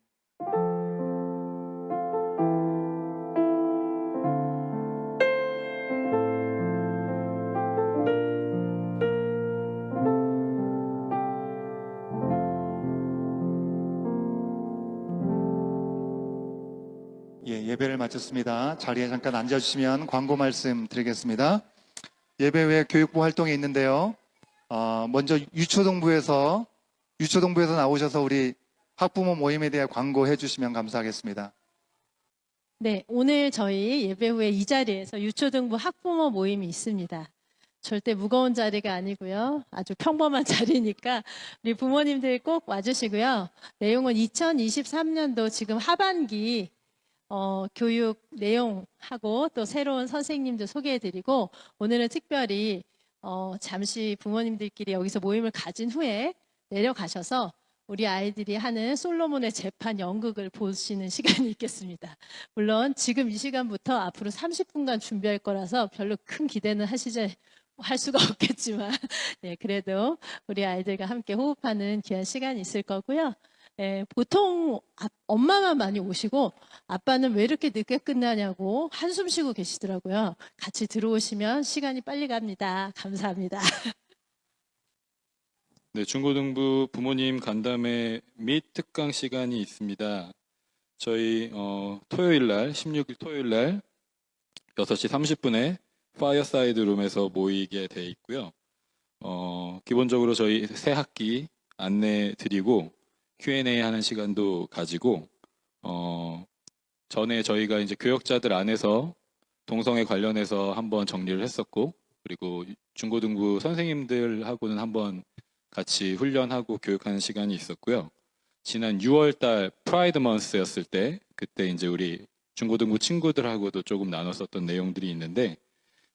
예배를 마쳤습니다. 자리에 잠깐 앉아주시면 광고 말씀 드리겠습니다. 예배 후에 교육부 활동이 있는데요. 먼저 유초동부에서 나오셔서 우리 학부모 모임에 대해 광고해 주시면 감사하겠습니다. 네, 오늘 저희 예배 후에 이 자리에서 유초등부 학부모 모임이 있습니다. 절대 무거운 자리가 아니고요. 아주 평범한 자리니까 우리 부모님들 꼭 와주시고요. 내용은 2023년도 지금 하반기 교육 내용하고 또 새로운 선생님들 소개해드리고, 오늘은 특별히 잠시 부모님들끼리 여기서 모임을 가진 후에 내려가셔서 우리 아이들이 하는 솔로몬의 재판 연극을 보시는 시간이 있겠습니다. 물론 지금 이 시간부터 앞으로 30분간 준비할 거라서 별로 큰 기대는 할 수가 없겠지만, 네, 그래도 우리 아이들과 함께 호흡하는 귀한 시간이 있을 거고요. 네, 보통 엄마만 많이 오시고 아빠는 왜 이렇게 늦게 끝나냐고 한숨 쉬고 계시더라고요. 같이 들어오시면 시간이 빨리 갑니다. 감사합니다. 네, 중고등부 부모님 간담회 및 특강 시간이 있습니다. 저희 토요일 날 16일 토요일 날 6시 30분에 파이어사이드 룸에서 모이게 돼 있고요. 기본적으로 저희 새 학기 안내 드리고 Q&A 하는 시간도 가지고, 전에 저희가 이제 교역자들 안에서 동성애 관련해서 한번 정리를 했었고, 그리고 중고등부 선생님들하고는 한번 같이 훈련하고 교육하는 시간이 있었고요. 지난 6월달 프라이드 먼스였을 때 그때 이제 우리 중고등부 친구들하고도 조금 나눴었던 내용들이 있는데,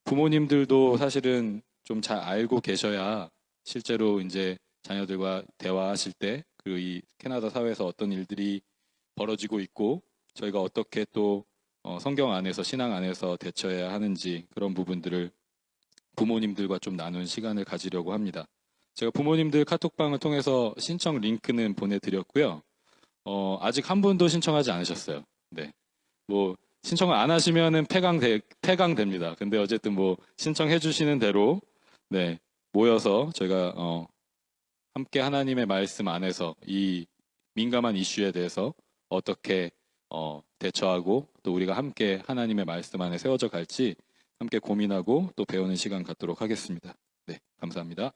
부모님들도 사실은 좀 잘 알고 계셔야 실제로 이제 자녀들과 대화하실 때 그리고 이 캐나다 사회에서 어떤 일들이 벌어지고 있고 저희가 어떻게 또 성경 안에서 신앙 안에서 대처해야 하는지 그런 부분들을 부모님들과 좀 나눈 시간을 가지려고 합니다. 제가 부모님들 카톡방을 통해서 신청 링크는 보내드렸고요. 아직 한 분도 신청하지 않으셨어요. 네, 뭐 신청을 안 하시면은 폐강됩니다. 근데 어쨌든 뭐 신청해 주시는 대로 네 모여서 저희가 함께 하나님의 말씀 안에서 이 민감한 이슈에 대해서 어떻게 대처하고 또 우리가 함께 하나님의 말씀 안에 세워져 갈지 함께 고민하고 또 배우는 시간 갖도록 하겠습니다. 네, 감사합니다.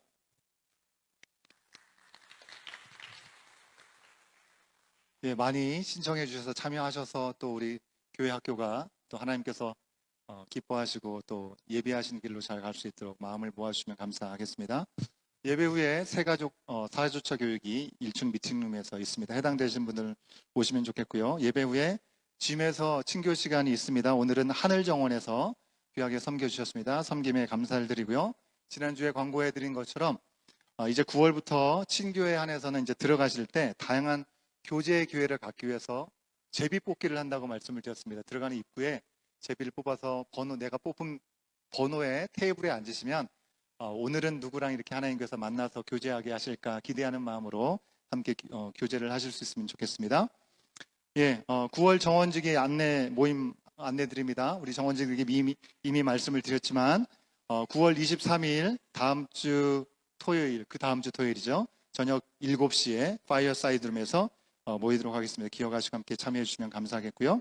예, 많이 신청해 주셔서 참여하셔서 또 우리 교회 학교가 또 하나님께서 기뻐하시고 또 예배하시는 길로 잘 갈 수 있도록 마음을 모아주시면 감사하겠습니다. 예배 후에 새가족 사회조차 교육이 1층 미팅룸에서 있습니다. 해당되신 분들 오시면 좋겠고요. 예배 후에 짐에서 친교 시간이 있습니다. 오늘은 하늘정원에서 귀하게 섬겨주셨습니다. 섬김에 감사를 드리고요. 지난주에 광고해드린 것처럼 이제 9월부터 친교회 안에서는 이제 들어가실 때 다양한 교제의 기회를 갖기 위해서 제비 뽑기를 한다고 말씀을 드렸습니다. 들어가는 입구에 제비를 뽑아서 내가 뽑은 번호에 테이블에 앉으시면 오늘은 누구랑 이렇게 하나님께서 만나서 교제하게 하실까 기대하는 마음으로 함께 교제를 하실 수 있으면 좋겠습니다. 예, 9월 정원직의 모임 안내 드립니다. 우리 정원직에게 이미 말씀을 드렸지만 9월 23일 다음 주 토요일, 그 다음 주 토요일이죠. 저녁 7시에 파이어사이드 룸에서 모이도록 하겠습니다. 기억하시고 함께 참여해 주시면 감사하겠고요.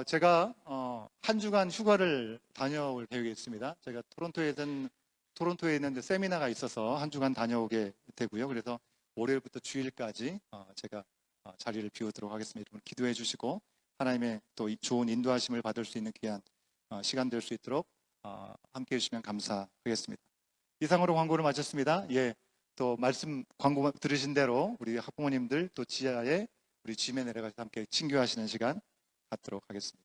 제가 한 주간 휴가를 다녀올 계획이 있습니다. 제가 토론토에 있는 세미나가 있어서 한 주간 다녀오게 되고요. 그래서 월요일부터 주일까지 제가 자리를 비우도록 하겠습니다. 여러분 기도해 주시고 하나님의 또 좋은 인도하심을 받을 수 있는 귀한 시간 될 수 있도록 함께 해주시면 감사하겠습니다. 이상으로 광고를 마쳤습니다. 또 말씀 광고 들으신 대로 우리 학부모님들 또 지하에 우리 짐에 내려가서 함께 친교하시는 시간 갖도록 하겠습니다.